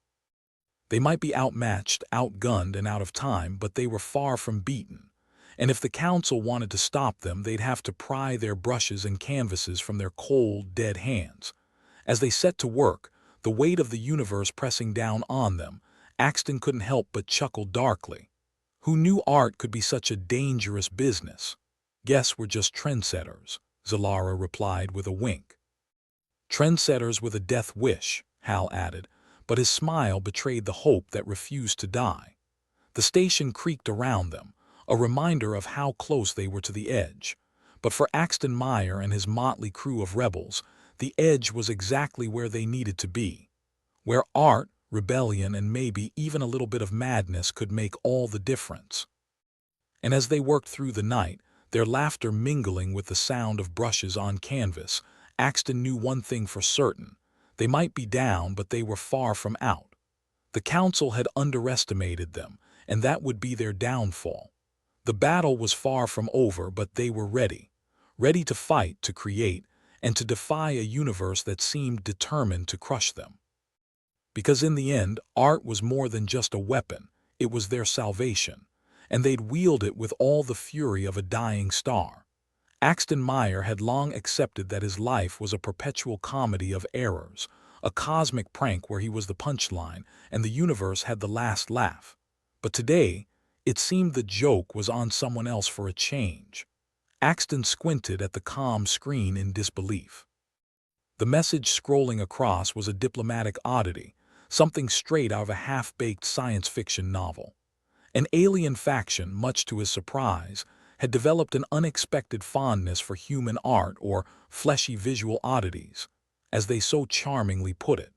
They might be outmatched, outgunned, and out of time, but they were far from beaten. And if the council wanted to stop them, they'd have to pry their brushes and canvases from their cold, dead hands. As they set to work, the weight of the universe pressing down on them, Axton couldn't help but chuckle darkly. Who knew art could be such a dangerous business? Guess we're just trendsetters, Zalara replied with a wink. Trendsetters with a death wish, Hal added, but his smile betrayed the hope that refused to die. The station creaked around them, a reminder of how close they were to the edge. But for Axton Meyer and his motley crew of rebels, the edge was exactly where they needed to be, where art, rebellion, and maybe even a little bit of madness could make all the difference. And as they worked through the night, their laughter mingling with the sound of brushes on canvas. Axton knew one thing for certain. They might be down, but they were far from out. The Council had underestimated them, and that would be their downfall. The battle was far from over, but they were ready. Ready to fight, to create, and to defy a universe that seemed determined to crush them. Because in the end, art was more than just a weapon, it was their salvation, and they'd wield it with all the fury of a dying star. Axton Meyer had long accepted that his life was a perpetual comedy of errors, a cosmic prank where he was the punchline and the universe had the last laugh. But today, it seemed the joke was on someone else for a change. Axton squinted at the calm screen in disbelief. The message scrolling across was a diplomatic oddity, something straight out of a half-baked science fiction novel. An alien faction, much to his surprise, had developed an unexpected fondness for human art, or fleshy visual oddities, as they so charmingly put it.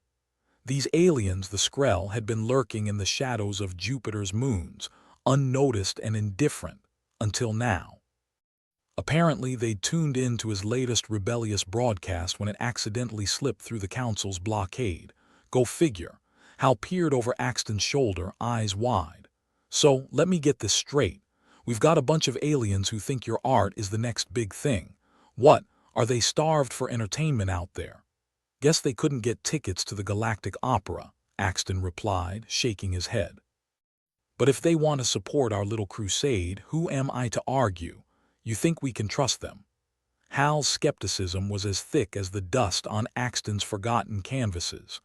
These aliens, the Skrell, had been lurking in the shadows of Jupiter's moons, unnoticed and indifferent, until now. Apparently, they'd tuned in to his latest rebellious broadcast when it accidentally slipped through the Council's blockade. Go figure. Hal peered over Axton's shoulder, eyes wide. So, let me get this straight. We've got a bunch of aliens who think your art is the next big thing. What, are they starved for entertainment out there? Guess they couldn't get tickets to the Galactic Opera, Axton replied, shaking his head. But if they want to support our little crusade, who am I to argue? You think we can trust them? Hal's skepticism was as thick as the dust on Axton's forgotten canvases.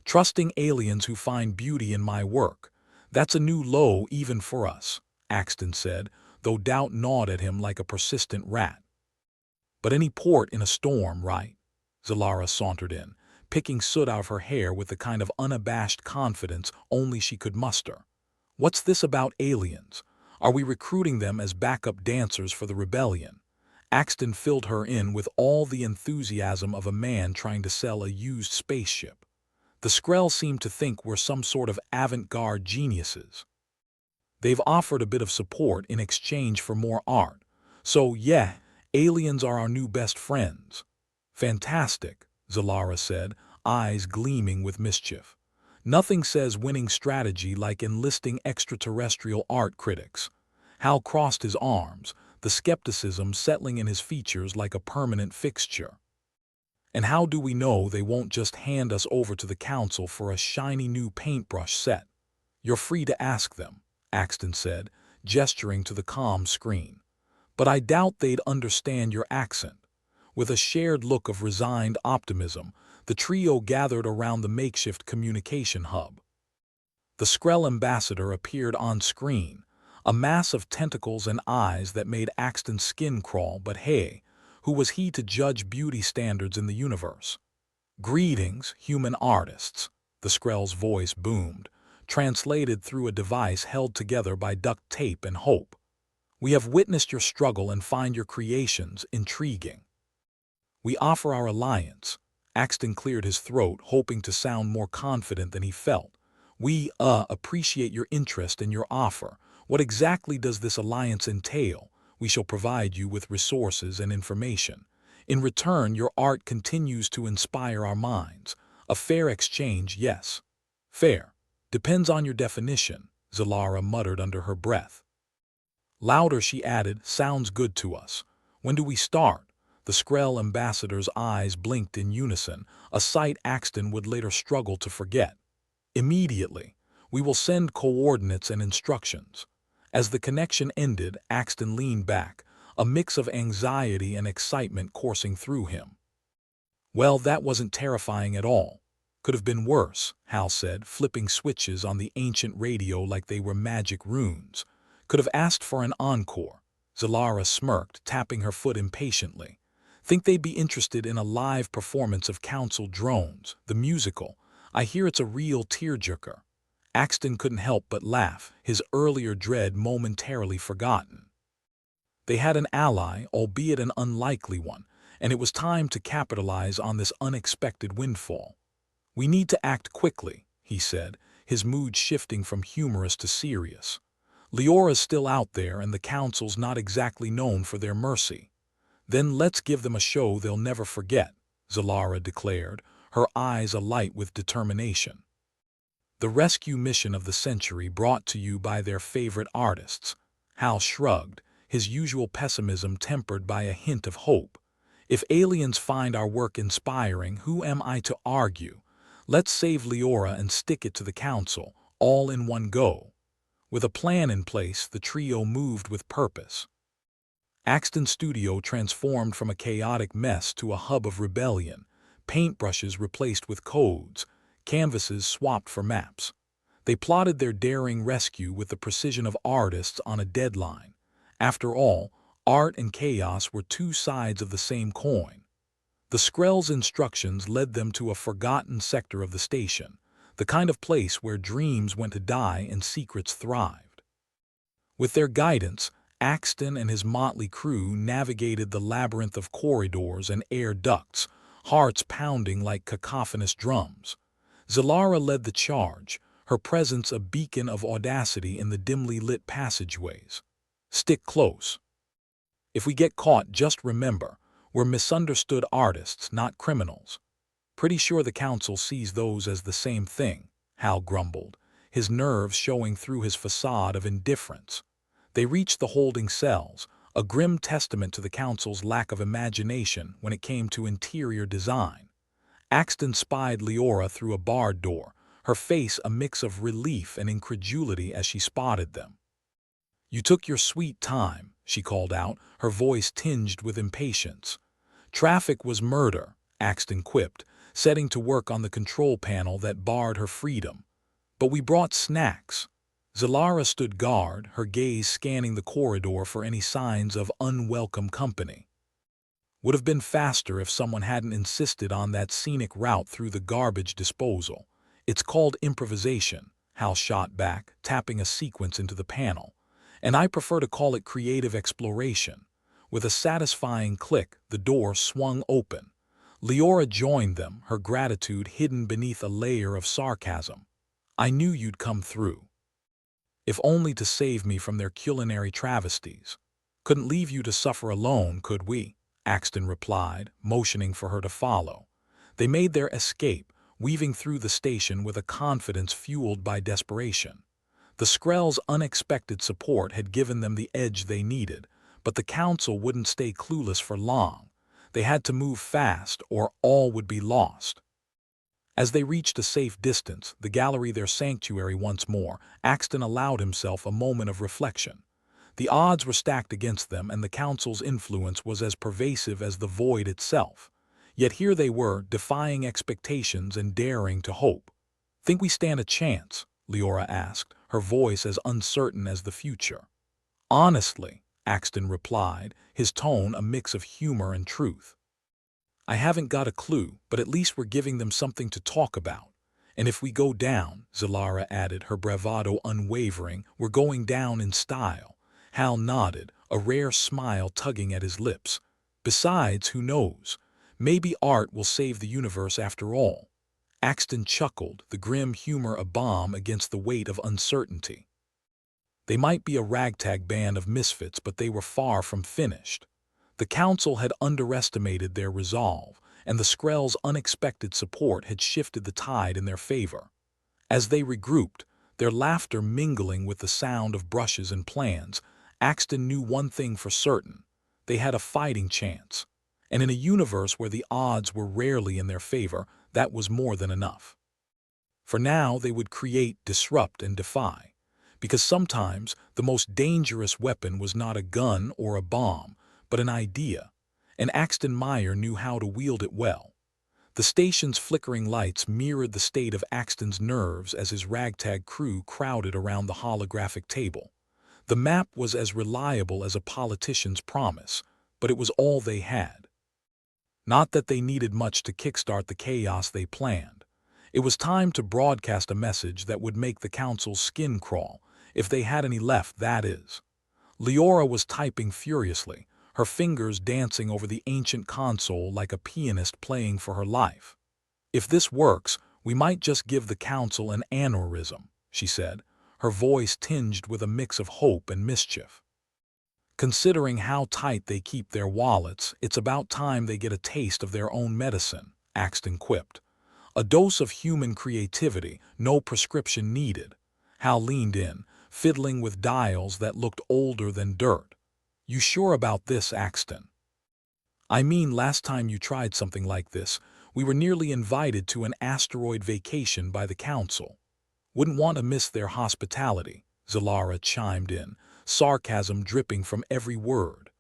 Trusting aliens who find beauty in my work. That's a new low even for us, Axton said, though doubt gnawed at him like a persistent rat. But any port in a storm, right? Zalara sauntered in, picking soot out of her hair with the kind of unabashed confidence only she could muster. What's this about aliens? Are we recruiting them as backup dancers for the rebellion? Axton filled her in with all the enthusiasm of a man trying to sell a used spaceship. The Skrell seemed to think we're some sort of avant-garde geniuses. They've offered a bit of support in exchange for more art. So yeah, aliens are our new best friends. Fantastic, Zalara said, eyes gleaming with mischief. Nothing says winning strategy like enlisting extraterrestrial art critics. Hal crossed his arms, the skepticism settling in his features like a permanent fixture. And how do we know they won't just hand us over to the Council for a shiny new paintbrush set? You're free to ask them, Axton said, gesturing to the comm screen. But I doubt they'd understand your accent. With a shared look of resigned optimism, the trio gathered around the makeshift communication hub. The Skrell ambassador appeared on screen, a mass of tentacles and eyes that made Axton's skin crawl, but hey, who was he to judge beauty standards in the universe? Greetings, human artists, the Skrell's voice boomed, translated through a device held together by duct tape and hope. We have witnessed your struggle and find your creations intriguing. We offer our alliance. Axton cleared his throat, hoping to sound more confident than he felt. We, appreciate your interest and your offer. What exactly does this alliance entail? We shall provide you with resources and information. In return, your art continues to inspire our minds. A fair exchange, yes. Fair. Depends on your definition, Zalara muttered under her breath. Louder, she added, sounds good to us. When do we start? The Skrell ambassador's eyes blinked in unison, a sight Axton would later struggle to forget. Immediately. We will send coordinates and instructions. As the connection ended, Axton leaned back, a mix of anxiety and excitement coursing through him. Well, that wasn't terrifying at all. Could have been worse, Hal said, flipping switches on the ancient radio like they were magic runes. Could have asked for an encore. Zalara smirked, tapping her foot impatiently. Think they'd be interested in a live performance of Council Drones, the musical. I hear it's a real tearjerker. Axton couldn't help but laugh, his earlier dread momentarily forgotten. They had an ally, albeit an unlikely one, and it was time to capitalize on this unexpected windfall. We need to act quickly, he said, his mood shifting from humorous to serious. Leora's still out there and the council's not exactly known for their mercy. Then let's give them a show they'll never forget, Zalara declared, her eyes alight with determination. The rescue mission of the century brought to you by their favorite artists. Hal shrugged, his usual pessimism tempered by a hint of hope. If aliens find our work inspiring, who am I to argue? Let's save Leora and stick it to the council, all in one go. With a plan in place, the trio moved with purpose. Axton's studio transformed from a chaotic mess to a hub of rebellion, paintbrushes replaced with codes, canvases swapped for maps. They plotted their daring rescue with the precision of artists on a deadline. After all, art and chaos were two sides of the same coin. The Skrell's instructions led them to a forgotten sector of the station, the kind of place where dreams went to die and secrets thrived. With their guidance, Axton and his motley crew navigated the labyrinth of corridors and air ducts, hearts pounding like cacophonous drums. Zalara led the charge, her presence a beacon of audacity in the dimly lit passageways. Stick close. If we get caught, just remember, we're misunderstood artists, not criminals. Pretty sure the council sees those as the same thing, Hal grumbled, his nerves showing through his facade of indifference. They reached the holding cells, a grim testament to the council's lack of imagination when it came to interior design. Axton spied Leora through a barred door, her face a mix of relief and incredulity as she spotted them. "You took your sweet time," she called out, her voice tinged with impatience. "Traffic was murder," Axton quipped, setting to work on the control panel that barred her freedom. "But we brought snacks." Zalara stood guard, her gaze scanning the corridor for any signs of unwelcome company. "Would have been faster if someone hadn't insisted on that scenic route through the garbage disposal. It's called improvisation," Hal shot back, tapping a sequence into the panel. "And I prefer to call it creative exploration." With a satisfying click, the door swung open. Leora joined them, her gratitude hidden beneath a layer of sarcasm. "I knew you'd come through. If only to save me from their culinary travesties. Couldn't leave you to suffer alone, could we?" Axton replied, motioning for her to follow. They made their escape, weaving through the station with a confidence fueled by desperation. The Skrell's unexpected support had given them the edge they needed, but the council wouldn't stay clueless for long. They had to move fast, or all would be lost. As they reached a safe distance, the gallery their sanctuary once more, Axton allowed himself a moment of reflection. The odds were stacked against them, and the council's influence was as pervasive as the void itself. Yet here they were, defying expectations and daring to hope. "Think we stand a chance?" Leora asked, her voice as uncertain as the future. "Honestly," Axton replied, his tone a mix of humor and truth. "I haven't got a clue, but at least we're giving them something to talk about. And if we go down," Zalara added, her bravado unwavering, "we're going down in style." Hal nodded, a rare smile tugging at his lips. "Besides, who knows? Maybe art will save the universe after all." Axton chuckled, the grim humor a balm against the weight of uncertainty. They might be a ragtag band of misfits, but they were far from finished. The council had underestimated their resolve, and the Skrell's unexpected support had shifted the tide in their favor. As they regrouped, their laughter mingling with the sound of brushes and plans, Axton knew one thing for certain: they had a fighting chance. And in a universe where the odds were rarely in their favor, that was more than enough. For now, they would create, disrupt, and defy. Because sometimes the most dangerous weapon was not a gun or a bomb, but an idea, and Axton Meyer knew how to wield it well. The station's flickering lights mirrored the state of Axton's nerves as his ragtag crew crowded around the holographic table. The map was as reliable as a politician's promise, but it was all they had. Not that they needed much to kickstart the chaos they planned. It was time to broadcast a message that would make the council's skin crawl, if they had any left, that is. Leora was typing furiously, her fingers dancing over the ancient console like a pianist playing for her life. "If this works, we might just give the council an aneurysm," she said, her voice tinged with a mix of hope and mischief. Considering how tight they keep their wallets, it's about time they get a taste of their own medicine, Axton quipped. A dose of human creativity, no prescription needed. Hal leaned in, fiddling with dials that looked older than dirt. You sure about this, Axton? I mean, last time you tried something like this, we were nearly invited to an asteroid vacation by the Council. Wouldn't want to miss their hospitality, Zalara chimed in, sarcasm dripping from every word.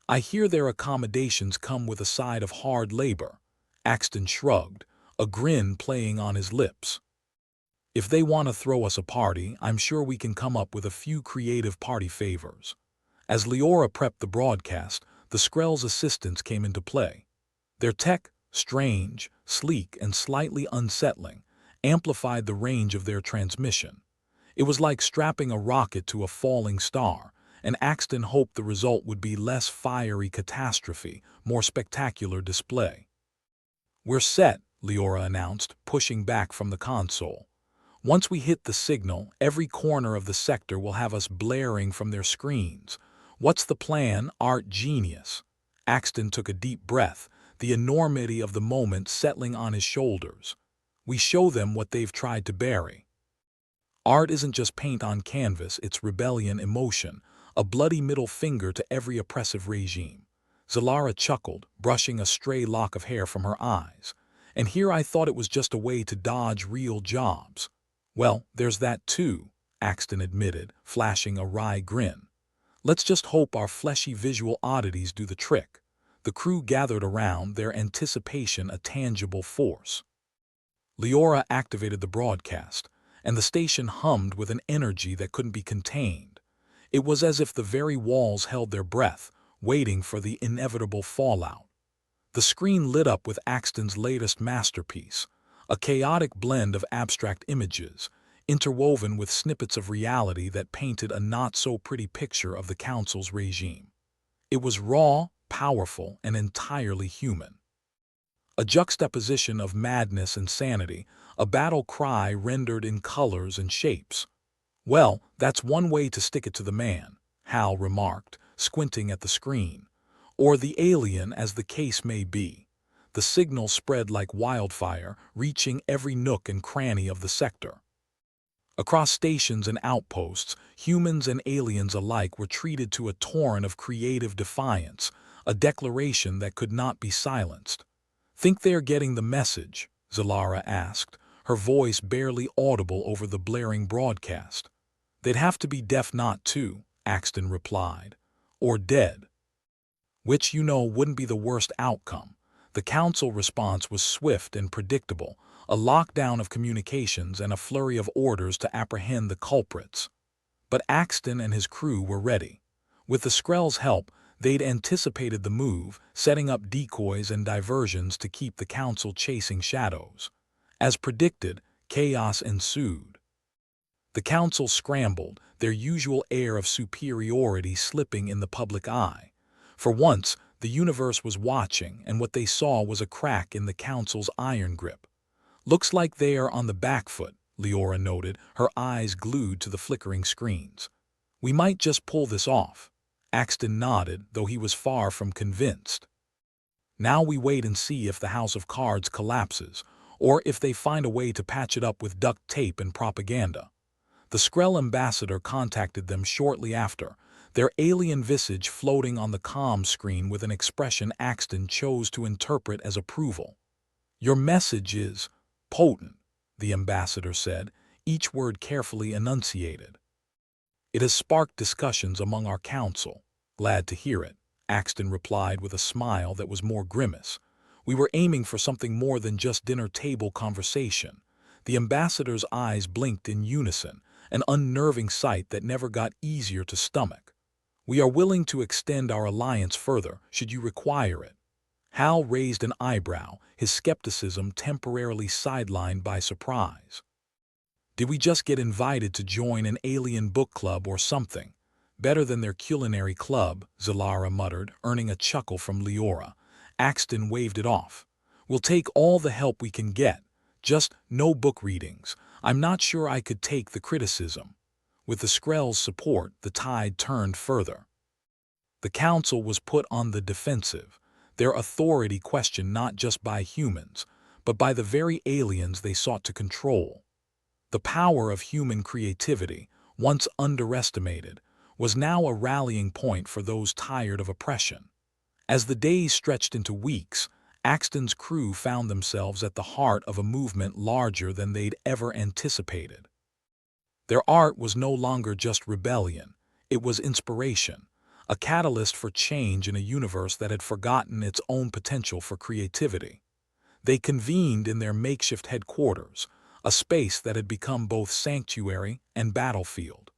I hear their accommodations come with a side of hard labor. Axton shrugged, a grin playing on his lips. If they want to throw us a party, I'm sure we can come up with a few creative party favors. As Leora prepped the broadcast, the Skrell's assistants came into play. Their tech, strange, sleek, and slightly unsettling, amplified the range of their transmission. It was like strapping a rocket to a falling star, and Axton hoped the result would be less fiery catastrophe, more spectacular display. We're set, Leora announced, pushing back from the console. Once we hit the signal, every corner of the sector will have us blaring from their screens. What's the plan, art genius? Axton took a deep breath, the enormity of the moment settling on his shoulders. We show them what they've tried to bury. Art isn't just paint on canvas, it's rebellion, emotion, a bloody middle finger to every oppressive regime. Zalara chuckled, brushing a stray lock of hair from her eyes. And here I thought it was just a way to dodge real jobs. Well, there's that too, Axton admitted, flashing a wry grin. Let's just hope our fleshy visual oddities do the trick. The crew gathered around, their anticipation a tangible force. Leora activated the broadcast, and the station hummed with an energy that couldn't be contained. It was as if the very walls held their breath, waiting for the inevitable fallout. The screen lit up with Axton's latest masterpiece, a chaotic blend of abstract images, interwoven with snippets of reality that painted a not-so-pretty picture of the Council's regime. It was raw, powerful, and entirely human. A juxtaposition of madness and sanity, a battle cry rendered in colors and shapes. Well, that's one way to stick it to the man, Hal remarked, squinting at the screen. Or the alien, as the case may be. The signal spread like wildfire, reaching every nook and cranny of the sector. Across stations and outposts, humans and aliens alike were treated to a torrent of creative defiance, a declaration that could not be silenced. Think they're getting the message? Zalara asked, her voice barely audible over the blaring broadcast. They'd have to be deaf not to, Axton replied. Or dead. Which, wouldn't be the worst outcome. The Council response was swift and predictable, a lockdown of communications and a flurry of orders to apprehend the culprits. But Axton and his crew were ready. With the Skrell's help, they'd anticipated the move, setting up decoys and diversions to keep the Council chasing shadows. As predicted, chaos ensued. The Council scrambled, their usual air of superiority slipping in the public eye. For once, the universe was watching, and what they saw was a crack in the Council's iron grip. Looks like they are on the back foot, Leora noted, her eyes glued to the flickering screens. We might just pull this off. Axton nodded, though he was far from convinced. Now we wait and see if the House of Cards collapses, or if they find a way to patch it up with duct tape and propaganda. The Skrell ambassador contacted them shortly after, their alien visage floating on the comm screen with an expression Axton chose to interpret as approval. Your message is potent, the ambassador said, each word carefully enunciated. It has sparked discussions among our council. Glad to hear it, Axton replied with a smile that was more grimace. We were aiming for something more than just dinner-table conversation. The ambassador's eyes blinked in unison, an unnerving sight that never got easier to stomach. We are willing to extend our alliance further, should you require it. Hal raised an eyebrow, his skepticism temporarily sidelined by surprise. Did we just get invited to join an alien book club or something? Better than their culinary club, Zalara muttered, earning a chuckle from Leora. Axton waved it off. We'll take all the help we can get. Just no book readings. I'm not sure I could take the criticism. With the Skrell's support, the tide turned further. The Council was put on the defensive, their authority questioned not just by humans, but by the very aliens they sought to control. The power of human creativity, once underestimated, was now a rallying point for those tired of oppression. As the days stretched into weeks, Axton's crew found themselves at the heart of a movement larger than they'd ever anticipated. Their art was no longer just rebellion, it was inspiration, a catalyst for change in a universe that had forgotten its own potential for creativity. They convened in their makeshift headquarters, a space that had become both sanctuary and battlefield.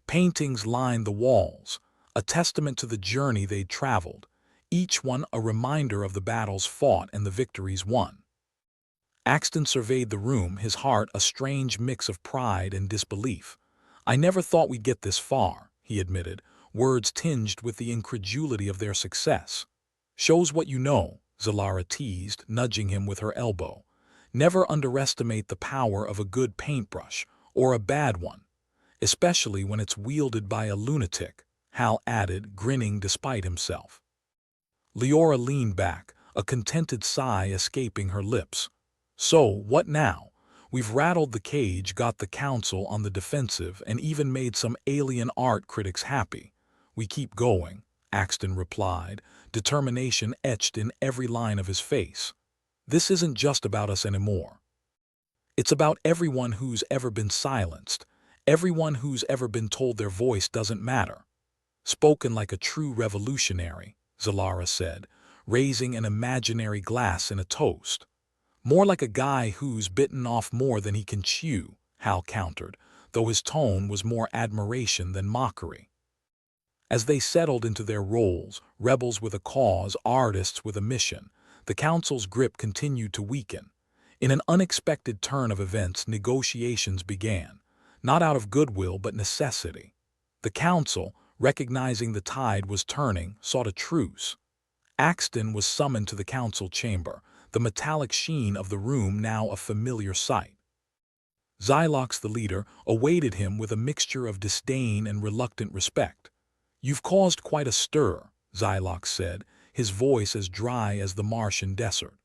Paintings lined the walls, a testament to the journey they'd traveled, each one a reminder of the battles fought and the victories won. Axton surveyed the room, his heart a strange mix of pride and disbelief. "I never thought we'd get this far," he admitted, words tinged with the incredulity of their success. "Shows what you know," Zalara teased, nudging him with her elbow. "Never underestimate the power of a good paintbrush, or a bad one, especially when it's wielded by a lunatic," Hal added, grinning despite himself. Leora leaned back, a contented sigh escaping her lips. "So, what now? We've rattled the cage, got the Council on the defensive, and even made some alien art critics happy. We keep going," Axton replied, determination etched in every line of his face. "This isn't just about us anymore. It's about everyone who's ever been silenced, everyone who's ever been told their voice doesn't matter." "Spoken like a true revolutionary," Zalara said, raising an imaginary glass in a toast. "More like a guy who's bitten off more than he can chew," Hal countered, though his tone was more admiration than mockery. As they settled into their roles, rebels with a cause, artists with a mission, the Council's grip continued to weaken. In an unexpected turn of events, negotiations began, not out of goodwill but necessity. The Council, recognizing the tide was turning, sought a truce. Axton was summoned to the Council chamber, the metallic sheen of the room now a familiar sight. Xylox, the leader, awaited him with a mixture of disdain and reluctant respect. "You've caused quite a stir," Xylox said, his voice as dry as the Martian desert.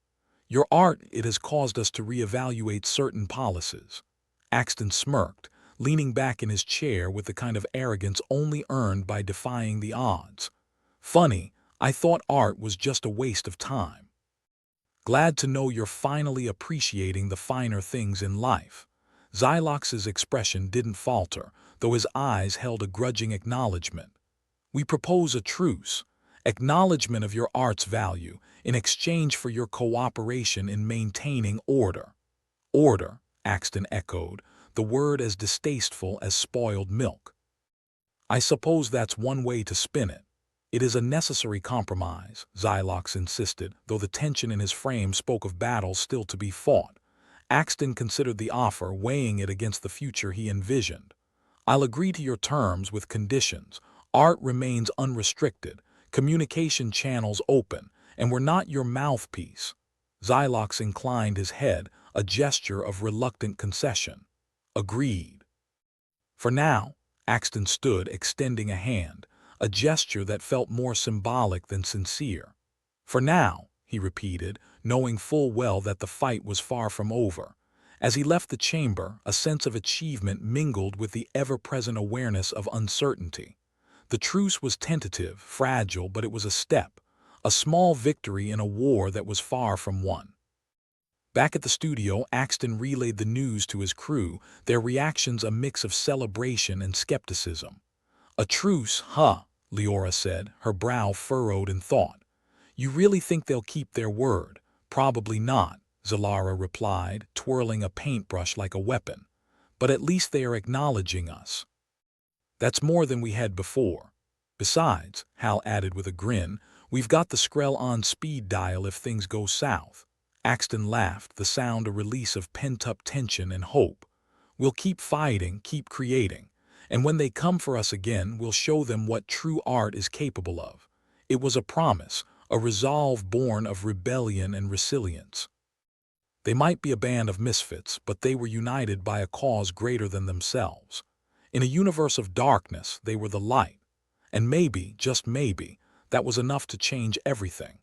"Your art, it has caused us to reevaluate certain policies." Axton smirked, leaning back in his chair with the kind of arrogance only earned by defying the odds. "Funny, I thought art was just a waste of time." "Glad to know you're finally appreciating the finer things in life." Xylox's expression didn't falter, though his eyes held a grudging acknowledgement. "We propose a truce, acknowledgement of your art's value, in exchange for your cooperation in maintaining order." "Order," Axton echoed, the word as distasteful as spoiled milk. "I suppose that's one way to spin it." "It is a necessary compromise," Xylox insisted, though the tension in his frame spoke of battles still to be fought. Axton considered the offer, weighing it against the future he envisioned. "I'll agree to your terms with conditions. Art remains unrestricted, communication channels open, and we're not your mouthpiece." Xylox inclined his head, a gesture of reluctant concession. "Agreed." "For now," Axton stood, extending a hand, a gesture that felt more symbolic than sincere. "For now," he repeated, knowing full well that the fight was far from over. As he left the chamber, a sense of achievement mingled with the ever-present awareness of uncertainty. The truce was tentative, fragile, but it was a step, a small victory in a war that was far from won. Back at the studio, Axton relayed the news to his crew, their reactions a mix of celebration and skepticism. "A truce, huh?" Leora said, her brow furrowed in thought. "You really think they'll keep their word?" "Probably not," Zalara replied, twirling a paintbrush like a weapon. "But at least they are acknowledging us. That's more than we had before. Besides," Hal added with a grin, "we've got the Skrell on speed dial if things go south." Axton laughed, the sound a release of pent-up tension and hope. "We'll keep fighting, keep creating, and when they come for us again, we'll show them what true art is capable of." It was a promise, a resolve born of rebellion and resilience. They might be a band of misfits, but they were united by a cause greater than themselves. In a universe of darkness, they were the light. And maybe, just maybe, that was enough to change everything.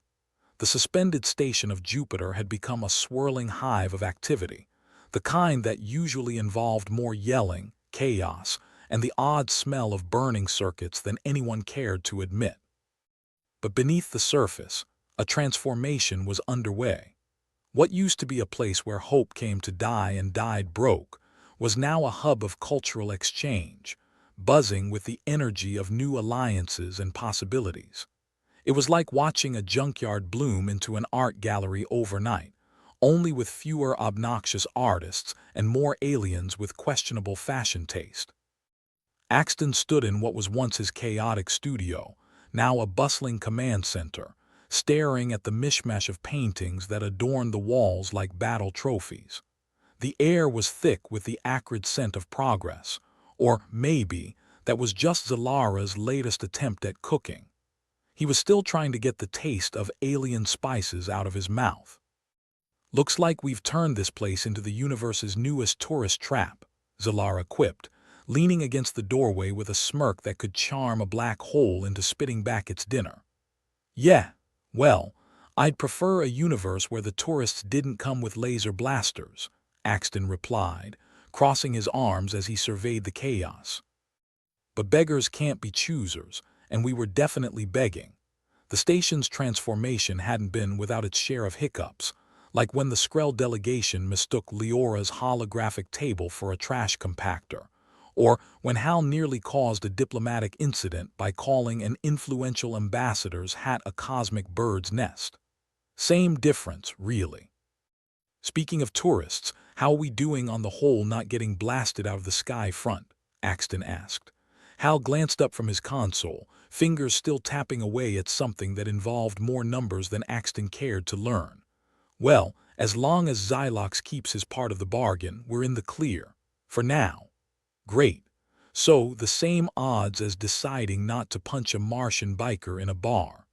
The suspended station of Jupiter had become a swirling hive of activity, the kind that usually involved more yelling, chaos, and the odd smell of burning circuits than anyone cared to admit. But beneath the surface, a transformation was underway. What used to be a place where hope came to die and died broke was now a hub of cultural exchange, buzzing with the energy of new alliances and possibilities. It was like watching a junkyard bloom into an art gallery overnight, only with fewer obnoxious artists and more aliens with questionable fashion taste. Axton stood in what was once his chaotic studio, now a bustling command center, staring at the mishmash of paintings that adorned the walls like battle trophies. The air was thick with the acrid scent of progress, or maybe that was just Zalara's latest attempt at cooking. He was still trying to get the taste of alien spices out of his mouth. "Looks like we've turned this place into the universe's newest tourist trap," Zalara quipped, leaning against the doorway with a smirk that could charm a black hole into spitting back its dinner. "Yeah, well, I'd prefer a universe where the tourists didn't come with laser blasters," Axton replied, crossing his arms as he surveyed the chaos. But beggars can't be choosers, and we were definitely begging. The station's transformation hadn't been without its share of hiccups, like when the Skrell delegation mistook Leora's holographic table for a trash compactor, or when Hal nearly caused a diplomatic incident by calling an influential ambassador's hat a cosmic bird's nest. Same difference, really. "Speaking of tourists, how are we doing on the whole not getting blasted out of the sky front?" Axton asked. Hal glanced up from his console, fingers still tapping away at something that involved more numbers than Axton cared to learn. "Well, as long as Xylox keeps his part of the bargain, we're in the clear. For now." "Great. So, the same odds as deciding not to punch a Martian biker in a bar."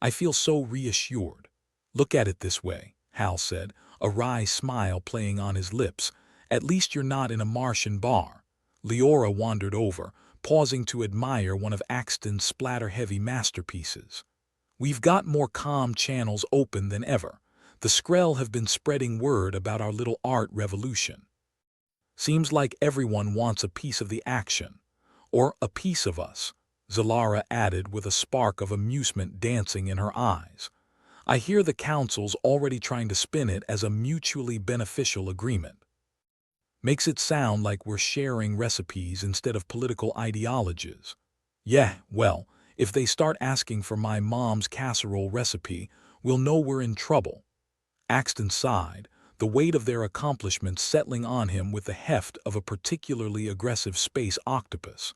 "I feel so reassured." "Look at it this way," Hal said, a wry smile playing on his lips. "At least you're not in a Martian bar." Leora wandered over, pausing to admire one of Axton's splatter-heavy masterpieces. "We've got more comm channels open than ever. The Skrell have been spreading word about our little art revolution. Seems like everyone wants a piece of the action. Or a piece of us," Zalara added with a spark of amusement dancing in her eyes. "I hear the Council's already trying to spin it as a mutually beneficial agreement. Makes it sound like we're sharing recipes instead of political ideologies." "Yeah, well, if they start asking for my mom's casserole recipe, we'll know we're in trouble." Axton sighed, the weight of their accomplishments settling on him with the heft of a particularly aggressive space octopus.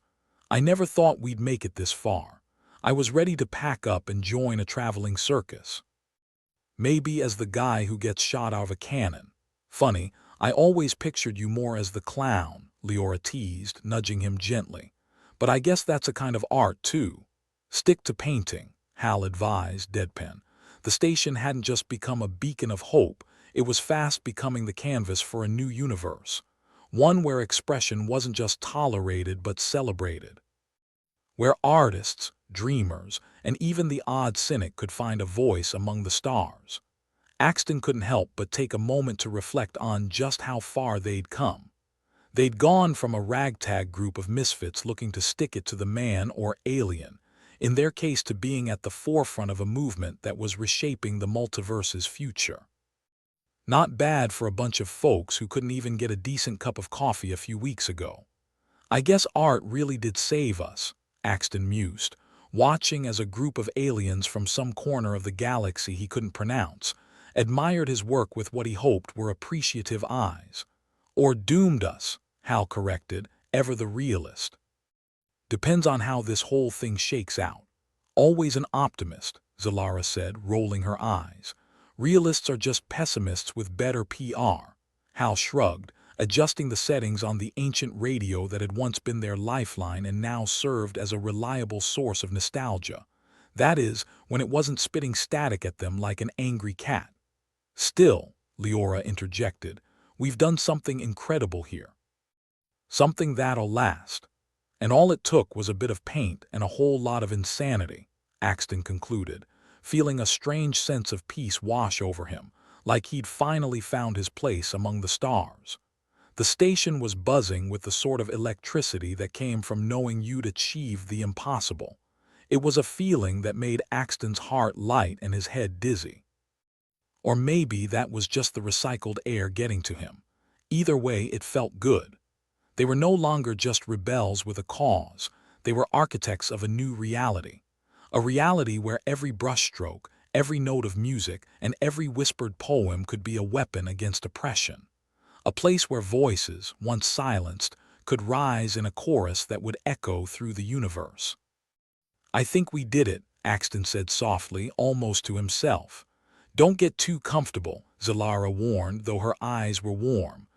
"I never thought we'd make it this far. I was ready to pack up and join a traveling circus. Maybe as the guy who gets shot out of a cannon. Funny, I always pictured you more as the clown," Leora teased, nudging him gently. "But I guess that's a kind of art, too." "Stick to painting," Hal advised, deadpan. The station hadn't just become a beacon of hope, it was fast becoming the canvas for a new universe. One where expression wasn't just tolerated but celebrated. Where artists, dreamers, and even the odd cynic could find a voice among the stars. Axton couldn't help but take a moment to reflect on just how far they'd come. They'd gone from a ragtag group of misfits looking to stick it to the man or alien, in their case to being at the forefront of a movement that was reshaping the multiverse's future. Not bad for a bunch of folks who couldn't even get a decent cup of coffee a few weeks ago. "I guess art really did save us," Axton mused, watching as a group of aliens from some corner of the galaxy he couldn't pronounce admired his work with what he hoped were appreciative eyes. "Or doomed us," Hal corrected, ever the realist. "Depends on how this whole thing shakes out." "Always an optimist," Zalara said, rolling her eyes. "Realists are just pessimists with better PR." Hal shrugged, adjusting the settings on the ancient radio that had once been their lifeline and now served as a reliable source of nostalgia. That is, when it wasn't spitting static at them like an angry cat. "Still," Leora interjected, "we've done something incredible here." Something that'll last. And all it took was a bit of paint and a whole lot of insanity, Axton concluded, feeling a strange sense of peace wash over him, like he'd finally found his place among the stars. The station was buzzing with the sort of electricity that came from knowing you'd achieved the impossible. It was a feeling that made Axton's heart light and his head dizzy. Or maybe that was just the recycled air getting to him. Either way, it felt good. They were no longer just rebels with a cause. They were architects of a new reality. A reality where every brushstroke, every note of music, and every whispered poem could be a weapon against oppression. A place where voices, once silenced, could rise in a chorus that would echo through the universe. "I think we did it," Axton said softly, almost to himself. "Don't get too comfortable," Zalara warned, though her eyes were warm.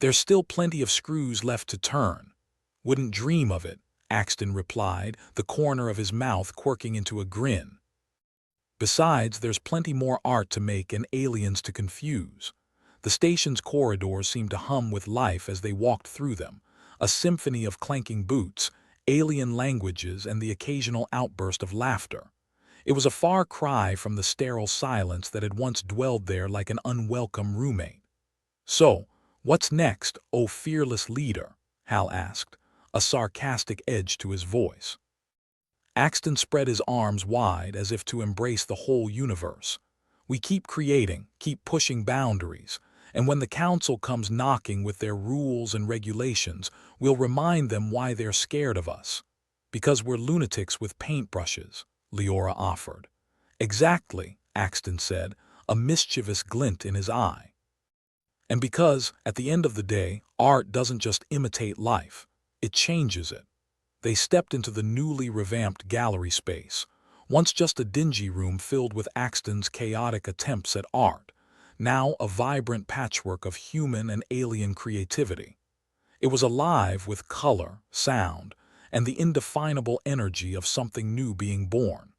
"There's still plenty of screws left to turn." "Wouldn't dream of it," Axton replied, the corner of his mouth quirking into a grin. "Besides, there's plenty more art to make and aliens to confuse." The station's corridors seemed to hum with life as they walked through them, a symphony of clanking boots, alien languages, and the occasional outburst of laughter. It was a far cry from the sterile silence that had once dwelled there like an unwelcome roommate. "So, what's next, O fearless leader?" Hal asked, a sarcastic edge to his voice. Axton spread his arms wide as if to embrace the whole universe. "We keep creating, keep pushing boundaries, and when the Council comes knocking with their rules and regulations, we'll remind them why they're scared of us. Because we're lunatics with paintbrushes," Leora offered. "Exactly," Axton said, a mischievous glint in his eye. "And because, at the end of the day, art doesn't just imitate life, it changes it." They stepped into the newly revamped gallery space, once just a dingy room filled with Axton's chaotic attempts at art, now a vibrant patchwork of human and alien creativity. It was alive with color, sound, and the indefinable energy of something new being born.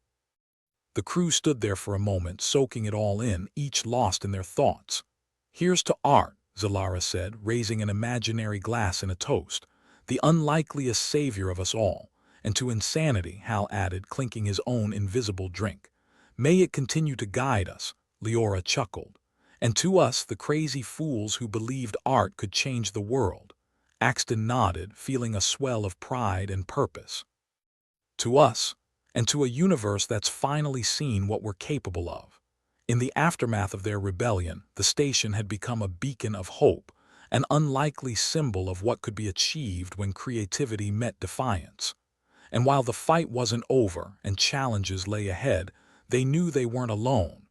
The crew stood there for a moment, soaking it all in, each lost in their thoughts. "Here's to art," Zalara said, raising an imaginary glass in a toast, "the unlikeliest savior of us all. And to insanity," Hal added, clinking his own invisible drink. "May it continue to guide us," Leora chuckled. "And to us, the crazy fools who believed art could change the world." Axton nodded, feeling a swell of pride and purpose. "To us, and to a universe that's finally seen what we're capable of." In the aftermath of their rebellion, the station had become a beacon of hope, an unlikely symbol of what could be achieved when creativity met defiance. And while the fight wasn't over and challenges lay ahead, they knew they weren't alone.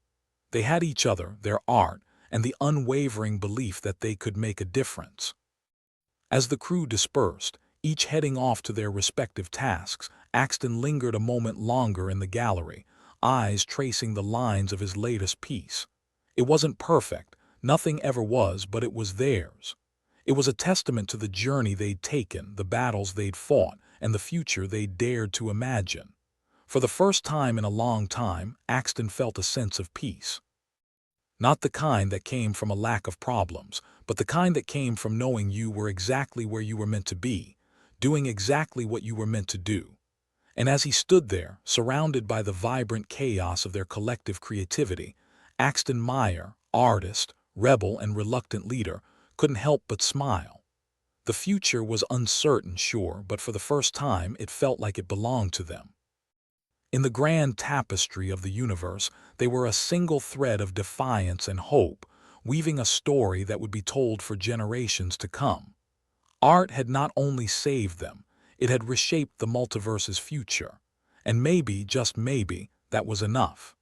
They had each other, their art, and the unwavering belief that they could make a difference. As the crew dispersed, each heading off to their respective tasks, Axton lingered a moment longer in the gallery, eyes tracing the lines of his latest piece. It wasn't perfect, nothing ever was, but it was theirs. It was a testament to the journey they'd taken, the battles they'd fought, and the future they'd dared to imagine. For the first time in a long time, Axton felt a sense of peace. Not the kind that came from a lack of problems, but the kind that came from knowing you were exactly where you were meant to be, doing exactly what you were meant to do. And as he stood there, surrounded by the vibrant chaos of their collective creativity, Axton Meyer, artist, rebel, and reluctant leader, couldn't help but smile. The future was uncertain, sure, but for the first time it felt like it belonged to them. In the grand tapestry of the universe, they were a single thread of defiance and hope, weaving a story that would be told for generations to come. Art had not only saved them, it had reshaped the multiverse's future. And maybe, just maybe, that was enough.